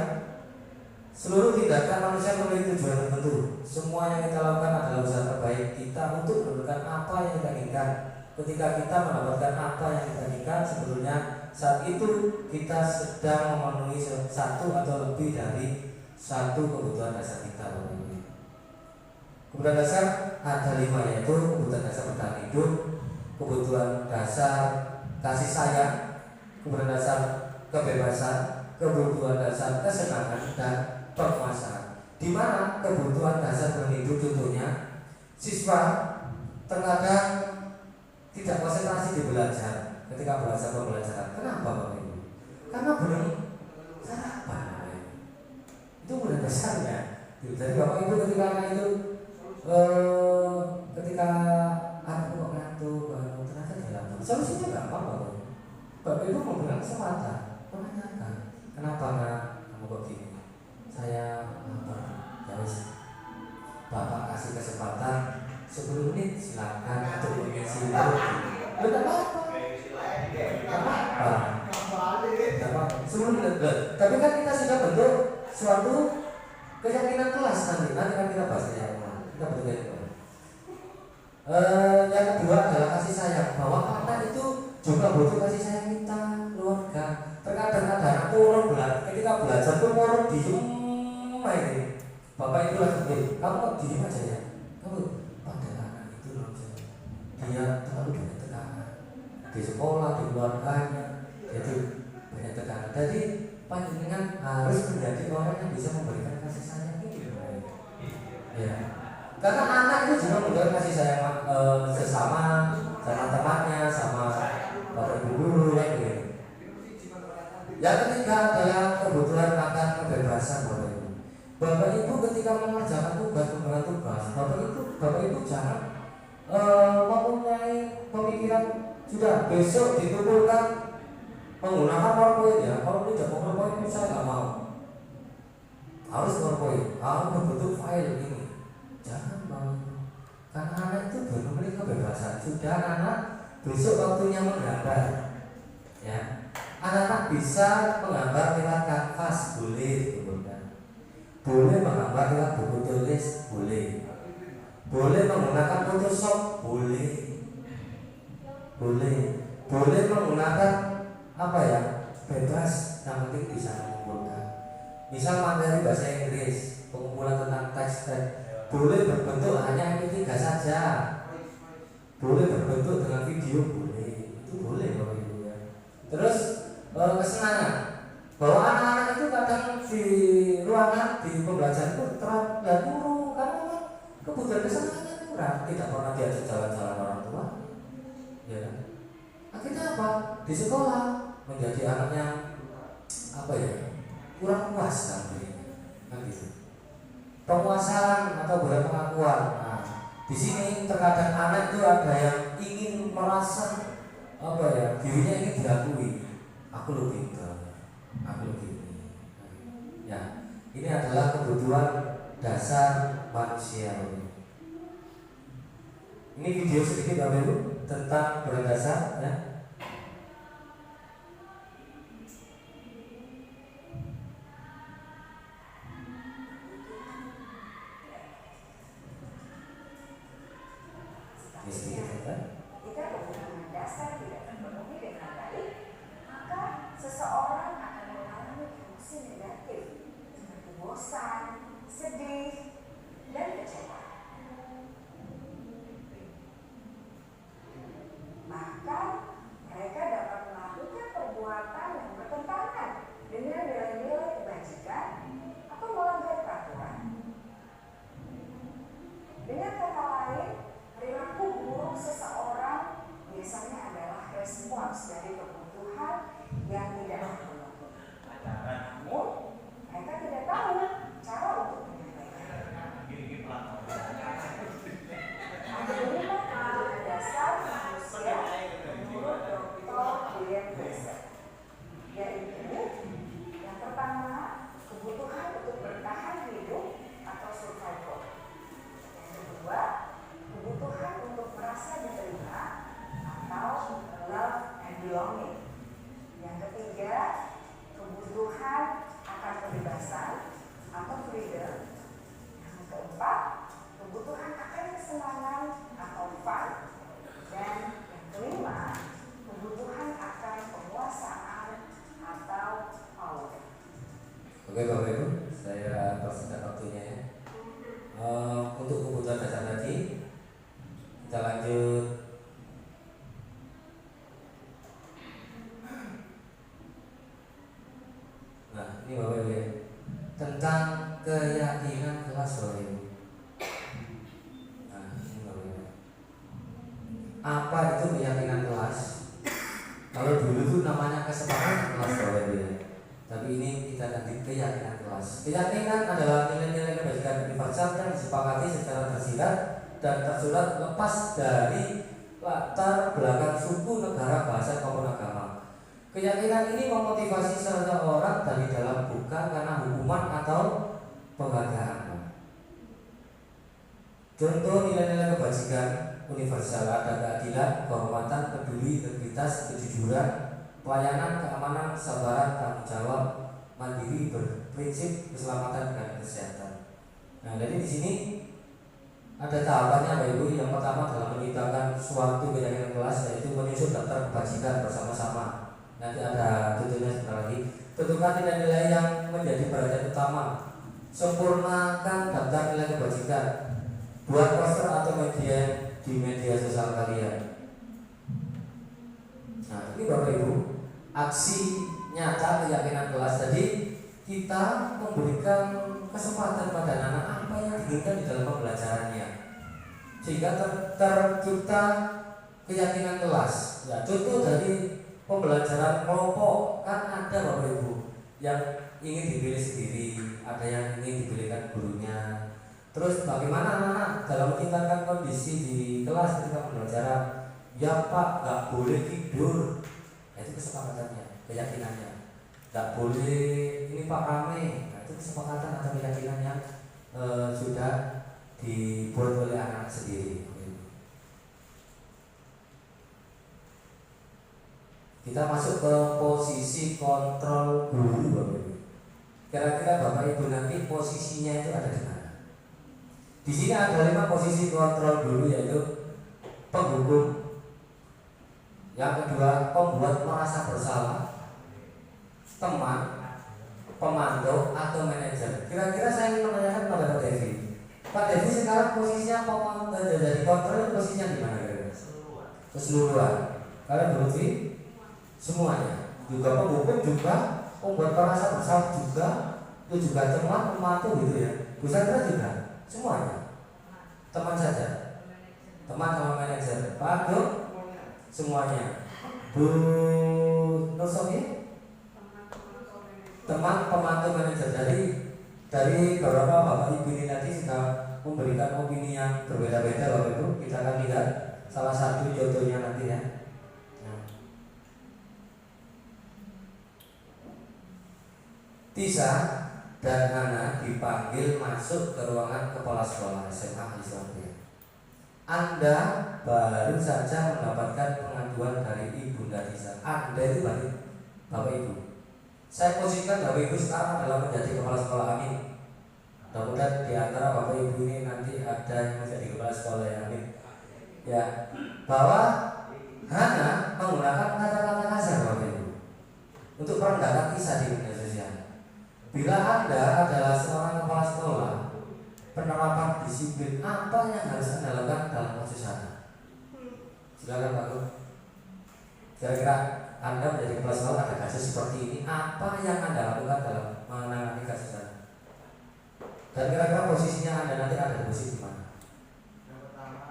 Seluruh tindakan manusia memiliki tujuan tertentu. Semua yang kita lakukan adalah usaha terbaik kita untuk mendapatkan apa yang kita inginkan. Ketika kita mendapatkan apa yang kita inginkan, sebetulnya saat itu kita sedang memenuhi satu atau lebih dari satu kebutuhan dasar kita Bapak Ibu. Kebutuhan dasar ada 5, yaitu kebutuhan dasar bertahan hidup, kebutuhan dasar kasih sayang, kebutuhan dasar kebebasan, kebutuhan dasar kesenangan dan perkuasaan. Di mana kebutuhan dasar bertahan hidup contohnya siswa terkadang tidak konsentrasi di belajar ketika belajar pembelajaran. Kenapa Bapak Ibu? Karena belum sarapan. Itu kebutuhan dasarnya. Jadi Bapak Ibu ketika anak itu ketika anak kok ngantuk, ternyata dia lapar. Solusinya gampang Bapak Ibu memberikan kesempatan, menanyakan, kenapa nak kamu kok gini? Saya lapar. Ya wis, Bapak kasih kesempatan 10 menit, silakan untuk mengisi roti. Tidak apa-apa. Tidak apa-apa. 10 menit. Tapi kan kita sudah bentuk suatu keyakinan kelas nanti kan kita bahas ya. Kita betul. Yang kedua adalah kasih sayang, bahwa anak itu juga butuh kasih sayang kita, keluarga. Terkadang ada anak turun ketika belajar tuh turun diem ini. Bapak Ibu lagi, kamu kok diem aja ya? Kamu pada anak itu loh, dia terlalu banyak tekanan di sekolah, di keluarganya, itu banyak tekanan. Jadi panjenengan harus menjadi orang yang bisa memberikan kasih sayang itu. Ya. Karena anak itu juga memberikan kasih sayang sesama, sama temannya, sama bapak ibu guru kan gitu. Yang ketiga adalah kebutuhan akan kebebasan Bapak Ibu. Bapak Ibu ketika mengerjakan tugas, Bapak Ibu jangan mempunyai pemikiran sudah besok dikumpulkan menggunakan PowerPoint ya. Kalau tidak mau PowerPoint saya nggak mau. Harus PowerPoint, harus berbentuk file ini. Jangan mau, karena anak itu belum memiliki kebebasan. Sudah anak besok waktunya menggambar, ya. Anak-anak bisa menggambar lewat kanvas, boleh, boleh menggambar lewat buku tulis, boleh menggunakan Photoshop, boleh. boleh menggunakan apa ya, bebas, yang penting bisa mengumpulkan. Misal materi bahasa Inggris, pengumpulan tentang teks, boleh berbentuk hanya MP3 saja, boleh berbentuk dengan video, boleh, itu boleh Bapak Ibu ya. Terus kesenangan, bahwa anak-anak itu kadang di ruangan di pembelajaran itu terlalu buruk karena memang kebutuhan kesenangannya kurang, tidak pernah diajak jalan-jalan orang tua, ya kan? Akhirnya apa? Di sekolah menjadi anak yang apa ya, kurang puas kan gitu. Penguasaan atau bukan pengakuan. Nah, di sini terkadang anak itu ada yang ingin merasa apa ya, dirinya ingin diakui. Aku lebih pintar, aku lebih ini. Ya, ini adalah kebutuhan dasar manusia. Ini video sedikit Bapak Ibu tentang kebutuhan dasar ya. Jika kebutuhan dasar tidak terpenuhi dengan baik, maka seseorang akan mengalami emosi negatif seperti bosan, sedih, dan kecewa. Bahkan mereka dapat melakukan perbuatan yang bertentangan dengan nilai-nilai kebajikan atau melanggar peraturan. Dengan kata lain, perilaku buruk seseorang biasanya adalah respons dari kebutuhan yang tidak terpenuhi. Namun, mereka tidak tahu cara untuk menyampaikan. Ada 5 kebutuhan dasar manusia menurut Dr. William Glasser, yaitu yang pertama, kebutuhan untuk bertahan hidup atau survival. Yang kedua, kebutuhan untuk merasa diterima atau love and belonging. Yang ketiga, kebutuhan akan kebebasan atau freedom. Yang keempat, kebutuhan akan kesenangan atau fun. Dan yang kelima, kebutuhan akan penguasaan atau power. Oke Bapak Ibu, saya persingkat waktunya ya. Untuk kebutuhan dasar tadi, kita lanjut. Nah, ini Bapak Ibu ya, tentang keyakinan kelas Bapak Ibu. Nah, ini Bapak Ibu. Apa itu keyakinan kelas? Kalau dulu itu namanya kesepakatan kelas Bapak Ibu ya. Tapi ini kita ganti keyakinan kelas. Keyakinan adalah nilai-nilai kebajikan universal yang disepakati secara tersirat dan tersurat lepas dari latar belakang suku, negara, bahasa, maupun agama. Keyakinan ini memotivasi seseorang dari dalam bukan karena hukuman atau penghargaan. Contoh nilai-nilai kebajikan universal ada keadilan, kehormatan, peduli, integritas, kejujuran, pelayanan, keamanan, kesabaran, tanggung jawab, mandiri, berprinsip, keselamatan, dan kesehatan. Nah, jadi di sini ada tahapannya Bapak Ibu. Yang pertama adalah menciptakan suatu keyakinan kelas, yaitu menyusun daftar kebajikan bersama-sama. Nanti ada tujuannya sebentar lagi. Tentukan nilai-nilai yang menjadi perhatian utama. Sempurnakan daftar nilai kebajikan. Buat poster atau media di media sosial kalian. Nah, ini Bapak Ibu, aksi nyata keyakinan kelas. Jadi kita memberikan kesempatan pada anak apa yang diinginkan di dalam pembelajarannya, sehingga tercipta keyakinan kelas. Ya, contoh dari pembelajaran kelompok kan ada Bapak Ibu yang ingin dipilih sendiri, ada yang ingin dipilihkan gurunya. Terus bagaimana anak dalam menciptakan kondisi di kelas ketika pembelajaran? Ya Pak, nggak boleh tidur. Itu kesepakatannya, keyakinannya. Nggak boleh ini Pak rame. Nah, itu kesepakatan atau keyakinan yang sudah dibuat oleh anak sendiri. Kita masuk ke posisi kontrol guru Bapak Ibu. Kira-kira Bapak Ibu nanti posisinya itu ada di mana? Di sini ada 5 posisi kontrol guru, yaitu penghukum, Yang kedua, pembuat merasa bersalah, teman, pemantau atau manajer. Kira-kira saya ingin menanyakan pada Pak Devi. Pak Devi sekarang posisinya pemantau jadi kontrol, posisinya di mana? Keseluruhan. Kalian berarti semuanya. Juga pembuat juga, pembuat merasa bersalah juga, itu juga teman, pemantau gitu ya. Busana juga, semuanya. Teman saja. Teman sama manajer. Pak Ageng, semuanya. Bu Nursofi, teman, pemantau, manajer. Dari beberapa bapak ibu ini nanti sudah memberikan opini yang berbeda-beda Bapak Ibu. Kita akan lihat salah satu contohnya nanti ya. Tisa dan Hana dipanggil masuk ke ruangan kepala sekolah SMA Islamia. Anda baru saja mendapatkan pengaduan dari Ibunda Tisa. Anda itu Bapak Ibu. Saya posisikan Bapak Ibu sekarang adalah menjadi kepala sekolah, amin. Mudah-mudahan di antara Bapak Ibu ini nanti ada yang menjadi kepala sekolah, ya, amin. Ya, bahwa Hana menggunakan kata-kata kasar Bapak Ibu untuk merendahkan Tisa di media sosial. Bila Anda adalah seorang kepala sekolah, penerapan disiplin apa yang harus Anda lakukan dalam kasus Hana? Silakan Pak Guru. Kira-kira Anda menjadi kepala sekolah ada kasus seperti ini, apa yang Anda lakukan dalam menangani kasus Hana? Dan kira-kira posisinya Anda nanti ada di posisi mana? Yang pertama,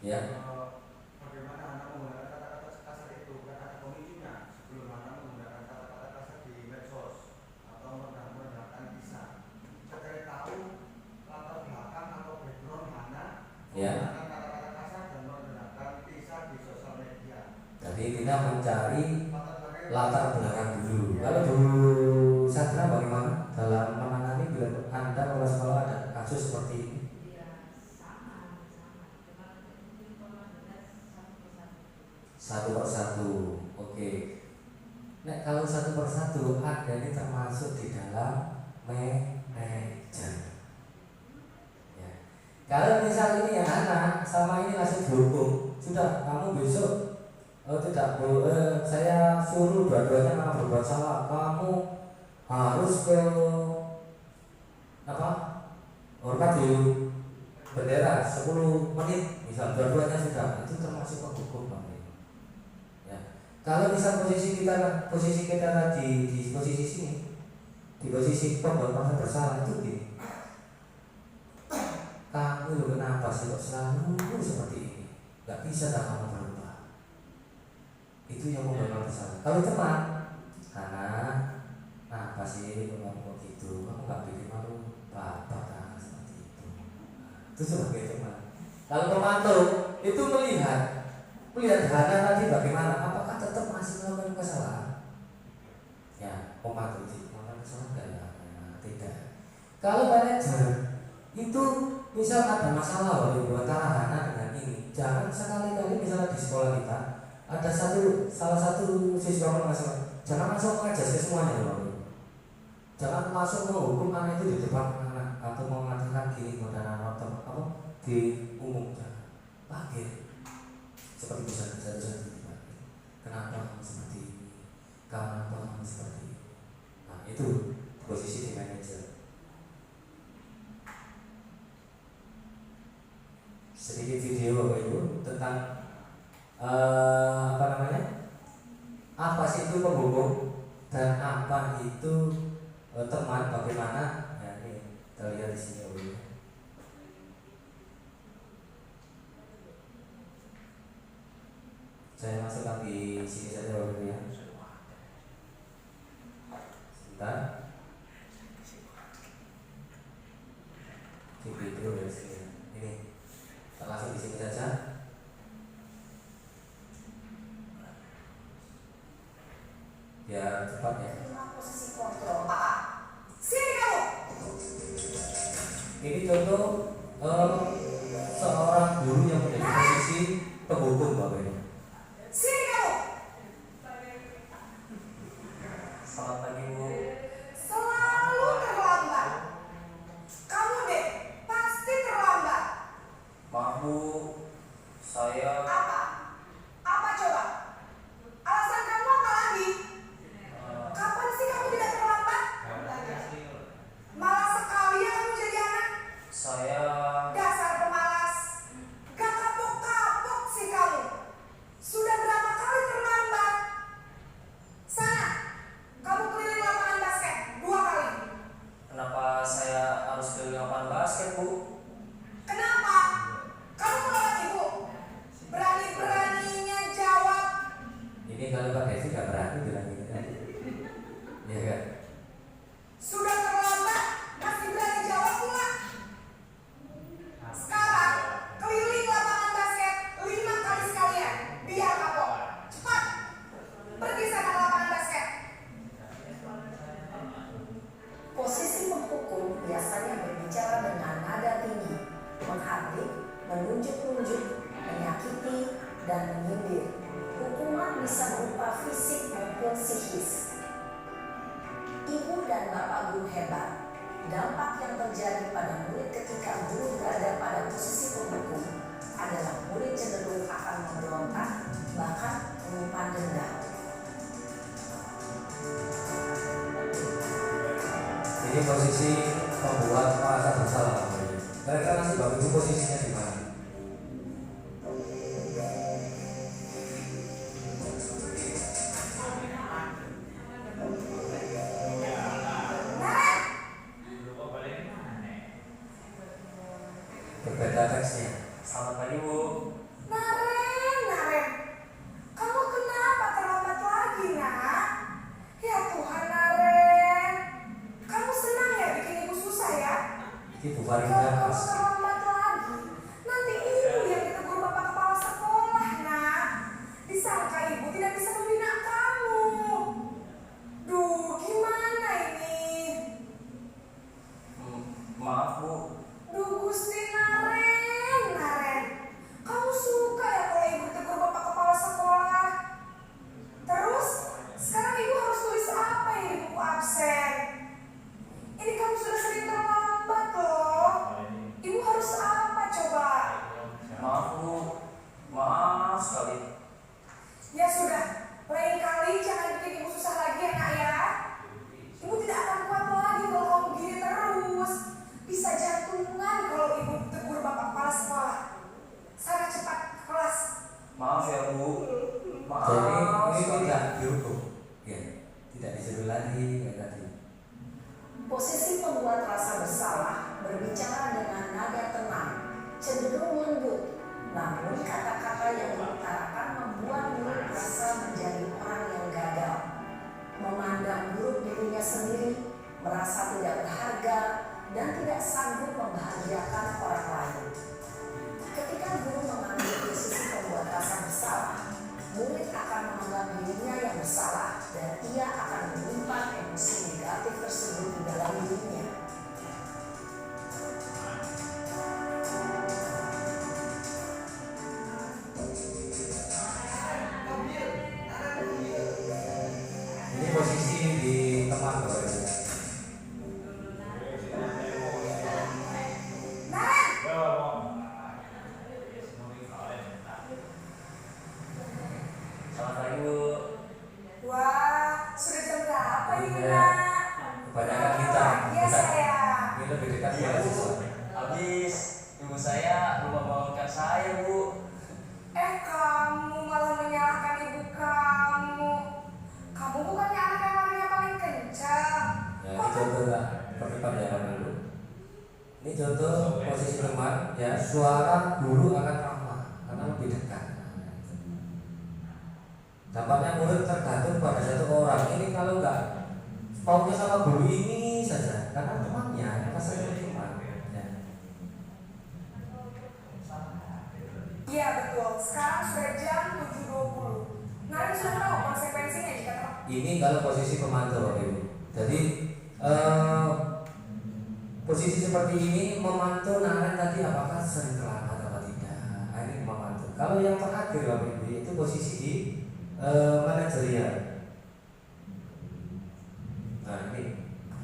Ya. bagaimana Anda menggunakan kata-kata kasar itu? Kan ada pemicunya sebelum Anda menggunakan kata-kata kasar di medsos atau merendahkan Tisa. Saya cari tahu latar belakang atau background Anda Ya. menggunakan kata-kata kasar dan merendahkan Tisa di sosial media. Jadi kita mencari latar belakang dulu. Ya. Kalau Bu Sandra bagaimana dalam menangani bila Anda kepala sekolah ada kasus seperti ini? Satu persatu, oke. Nah, kalau satu persatu Anda ini termasuk di dalam manajer. Ya. Kalau misal ini yang anak sama ini langsung dihukum, sudah kamu besok tidak boleh, saya suruh dua-duanya karena berbuat salah, kamu harus ke apa? Hormat di bendera 10 menit, misal dua-duanya sudah, itu termasuk penghukum Pak. Kalau misal posisi kita tadi di posisi sini, di posisi pembuat merasa bersalah itu gini, kamu loh kenapa sih kok selalu seperti ini? Gak bisa dah kamu berubah. Itu yang membuat bersalah. Kalau teman, karena apa sih kamu kok gitu? Kamu gak bikin malu bapak kan seperti itu. Itu sebagai teman. Kalau pemantau itu melihat Hana tadi bagaimana? Apakah tetap masih melakukan kesalahan? Ya, pemantau itu melakukan kesalahan enggak ya? Tidak. Kalau manajer itu misal ada masalah oleh antara Hana dengan ini, jangan sekali-kali misalnya di sekolah kita ada salah satu siswa bermasalah, jangan langsung mengajar ke semuanya loh. Jangan langsung menghukum anak itu di depan anak atau mengatakan gini kepada anak atau apa di umum, jangan. Panggil. Seperti bisa kenapa kamu seperti ini? Kenapa kamu seperti ini? Nah, itu posisi di manajer. Sedikit video Bapak Ibu tentang apa namanya? Apa sih itu pembohong dan apa itu teman? Bagaimana? Ya, ini kita lihat di sini Bapak Ibu. Saya masukkan di sini saja Bapak Ibu ya. Sebentar. Di video dari sini. Ini. Kita langsung di sini saja. Ya cepat ya. Posisi kontrol. Sini kamu. Ini contoh seorang guru yang menjadi posisi penghukum Bapak Ibu. Sini kamu. Selamat pagi Bu. Selalu terlambat. Kamu deh pasti terlambat. Maaf Bu, saya Apa? Apa dan Bapak Guru hebat, dampak yang terjadi pada murid ketika guru berada pada posisi penghukum adalah murid cenderung akan memberontak, bahkan menyimpan dendam. Ini posisi membuat merasa bersalah. Kira-kira nanti Bapak Ibu posisinya di mana? Berbeda teksnya. Selamat pagi Bu. Naren, kamu kenapa terlambat lagi, nak? Ya Tuhan, Naren, kamu senang ya bikin ibu susah ya? Ibu Kalau Farida kamu pasti. terlambat lagi, nanti ibu yang ditegur bapak kepala sekolah, nak. Disangka ibu tidak bisa membina kamu. Duh, gimana ini? Maaf Bu. Duh, Gusti Naren, kamu suka ya kalau ibu tegur bapak kepala sekolah? Terus, sekarang ibu harus tulis apa ini di buku absen? Ini kamu sudah sering terlambat loh. Ibu harus apa coba? Maaf Bu. Maaf sekali. Ya sudah, lain kali jangan bikin ibu susah lagi ya nak ya. Ibu tidak akan kuat lagi kalau kamu begini terus. Bisa jantungan kalau ibu tegur bapak kepala sekolah. Sana cepat ke kelas. Maaf ya Bu. Maaf. Jadi ini tidak dihukum. Ya, tidak disuruh lagi kayak tadi. Posisi pembuat rasa bersalah berbicara dengan nada tenang, cenderung lembut, namun kata-kata yang diutarakan membuat murid merasa menjadi orang yang gagal, memandang buruk dirinya sendiri, merasa tidak berharga, dan tidak sanggup membahagiakan orang lain. Ketika guru mengambil posisi pembuat rasa bersalah, murid akan menganggap dirinya yang bersalah dan ia akan menyimpan emosi negatif tersebut di dalam dirinya. Ini posisi di teman Bapak Ibu. Selamat pagi Bu. Wah, sudah jam berapa ini Iya. nak? Kebanyakan kita. Iya saya. Ini lebih dekat dengan siswa. Habis ibu saya lupa bangunkan saya Bu. Kamu malah menyalahkan ibu kamu. Kamu bukannya anak yang larinya paling kencang. Ya, ini contoh lah. Perkepan ya Bapak Ibu. Ini contoh posisi teman. Ya, suara guru akan ramah karena lebih dekat. Dampaknya murid tergantung pada satu orang. Ini kalau enggak maunya sama guru ini saja, karena temannya rasanya teman. Ya. Iya betul. Sekarang sudah jam 7.20. Naren sudah tahu konsekuensinya jika Ini kalau posisi pemantau Bapak Ibu. Jadi posisi seperti ini memantau Naren tadi apakah sering terlambat atau tidak. Nah, ini memantau. Kalau yang terakhir Bapak Ibu itu posisi di manajerial. Nah ini.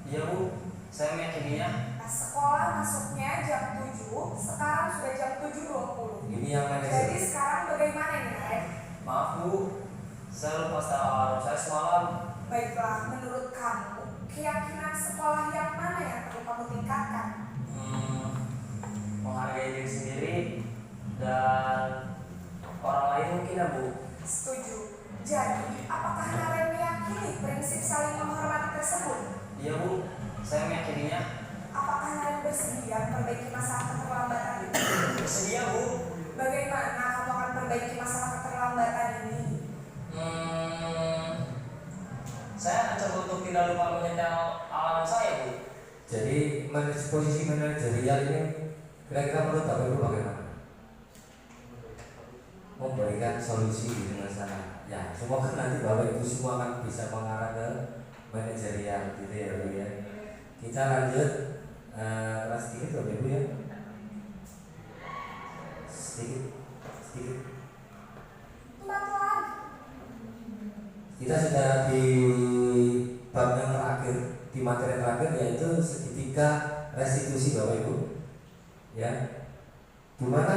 Iya Bu, saya meyakininya. pas sekolah masuknya jam 7, sekarang sudah jam 7.20. Ini yang Jadi manajer. sekarang bagaimana ini Naren? Maaf Bu, saya lupa setel alarm saya semalam. Baiklah, menurut kamu keyakinan sekolah yang mana yang perlu kamu tingkatkan? Menghargai diri sendiri dan orang lain mungkin ya Bu. Setuju. Jadi, apakah Naren meyakini prinsip saling menghormati tersebut? Iya Bu, saya meyakininya. Apakah Naren bersedia memperbaiki masalah keterlambatan ini? Bersedia Bu. Bagaimana kamu akan perbaiki masalah keterlambatan ini? Saya akan coba untuk tidak lupa menyetel alarm saya Bu. Jadi posisi manajerial ini kira-kira menurut Bapak Ibu bagaimana? Memberikan solusi di masalah. Ya, semoga nanti Bapak Ibu semua akan bisa mengarah ke manajerial gitu ya Bu ya. Kita lanjut kelas sedikit Bapak Ibu ya. Sedikit. Empat lagi. Kita sudah di bab yang terakhir di materi juga restitusi Bapak Ibu, ya, dimana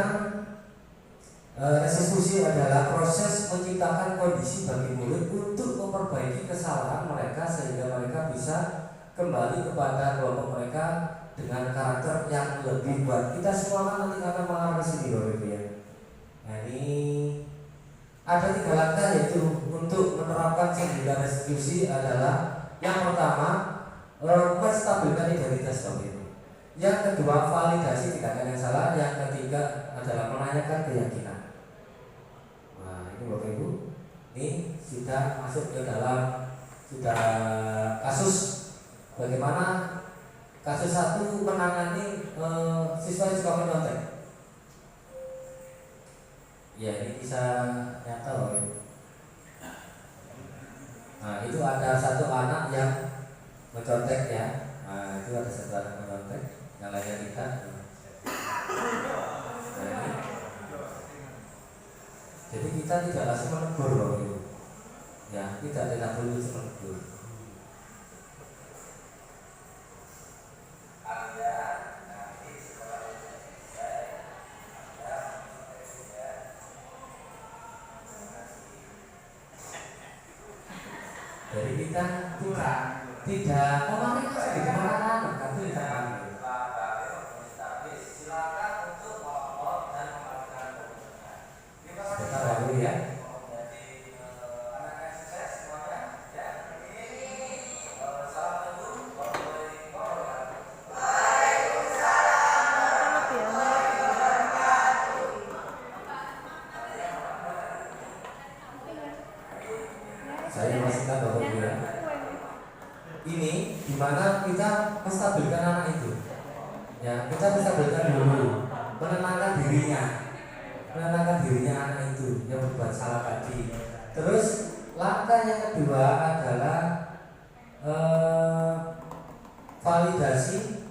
restitusi adalah proses menciptakan kondisi bagi murid untuk memperbaiki kesalahan mereka sehingga mereka bisa kembali kepada kelompok mereka dengan karakter yang lebih baik. Kita semua kan nanti akan mengarah ke sini Bapak Ibu ya. Nah, ini ada 3 langkah, yaitu untuk menerapkan 9 restitusi adalah yang pertama menstabilkan identitas Bapak Ibu. Yang kedua validasi tindakan yang salah. Yang ketiga adalah menanyakan keyakinan. Nah ini Bapak Ibu, ini sudah masuk ke dalam kasus bagaimana kasus 1 menangani siswa yang suka menyontek. Ya ini bisa nyata Bapak Ibu. Nah itu ada 1 anak yang mencontek ya. Nah itu ada 1 anak mencontek, yang lainnya tidak. Nah, ini. Jadi kita tidak langsung menegur Bapak Ibu. Ya tidak perlu menegur. Jadi kita tidak memarah saja, dimarahkan, tapi tidak panggil. Silakan untuk melapor dan melakukan pemeriksaan. Sebentar lalu ya. Jadi anak sukses semuanya. Ya. Salam dulu. Saya masihkan Bapak Ibu ya. Ini dimana kita menstabilkan anak itu. Ya, kita menstabilkan dulu, menenangkan dirinya anak itu yang berbuat salah tadi. Terus langkah yang kedua adalah validasi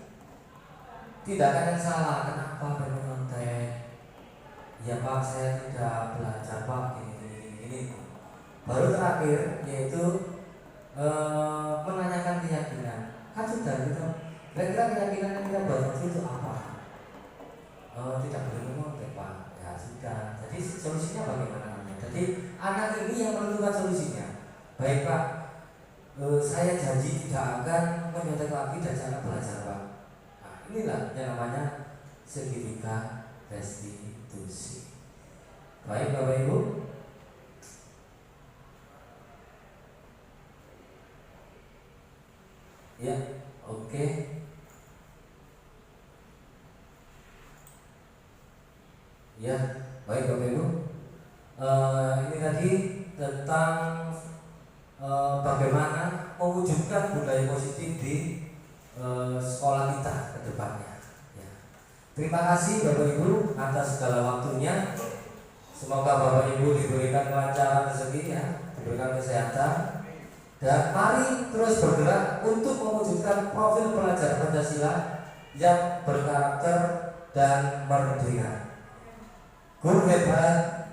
tindakan yang salah. Kenapa menyontek? Ya Pak, saya tidak belajar Pak, ini. Baru terakhir yaitu menanyakan keyakinan. Kan sudah gitu. Kira-kira keyakinan yang kita buat itu apa? Tidak boleh menyontek Pak. Ya sudah. Jadi solusinya bagaimana? Jadi anak ini yang menentukan solusinya. Baik Pak, saya janji tidak akan menyontek lagi dan jangan belajar Pak. Nah, inilah yang namanya segitiga restitusi. Baik Bapak Ibu. Ya, oke. Ya, baik Bapak Ibu. Ini tadi tentang bagaimana mewujudkan budaya positif di sekolah kita ke depannya. Ya. Terima kasih Bapak Ibu atas segala waktunya. Semoga Bapak Ibu diberikan kelancaran rezeki ya, diberikan kesehatan. Dan mari terus bergerak untuk mewujudkan profil pelajar Pancasila yang berkarakter dan merdeka. Guru hebat,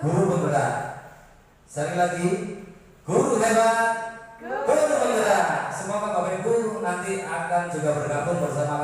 guru penggerak. Sekali lagi, guru hebat, guru penggerak. Semoga Bapak Ibu nanti akan juga bergabung bersama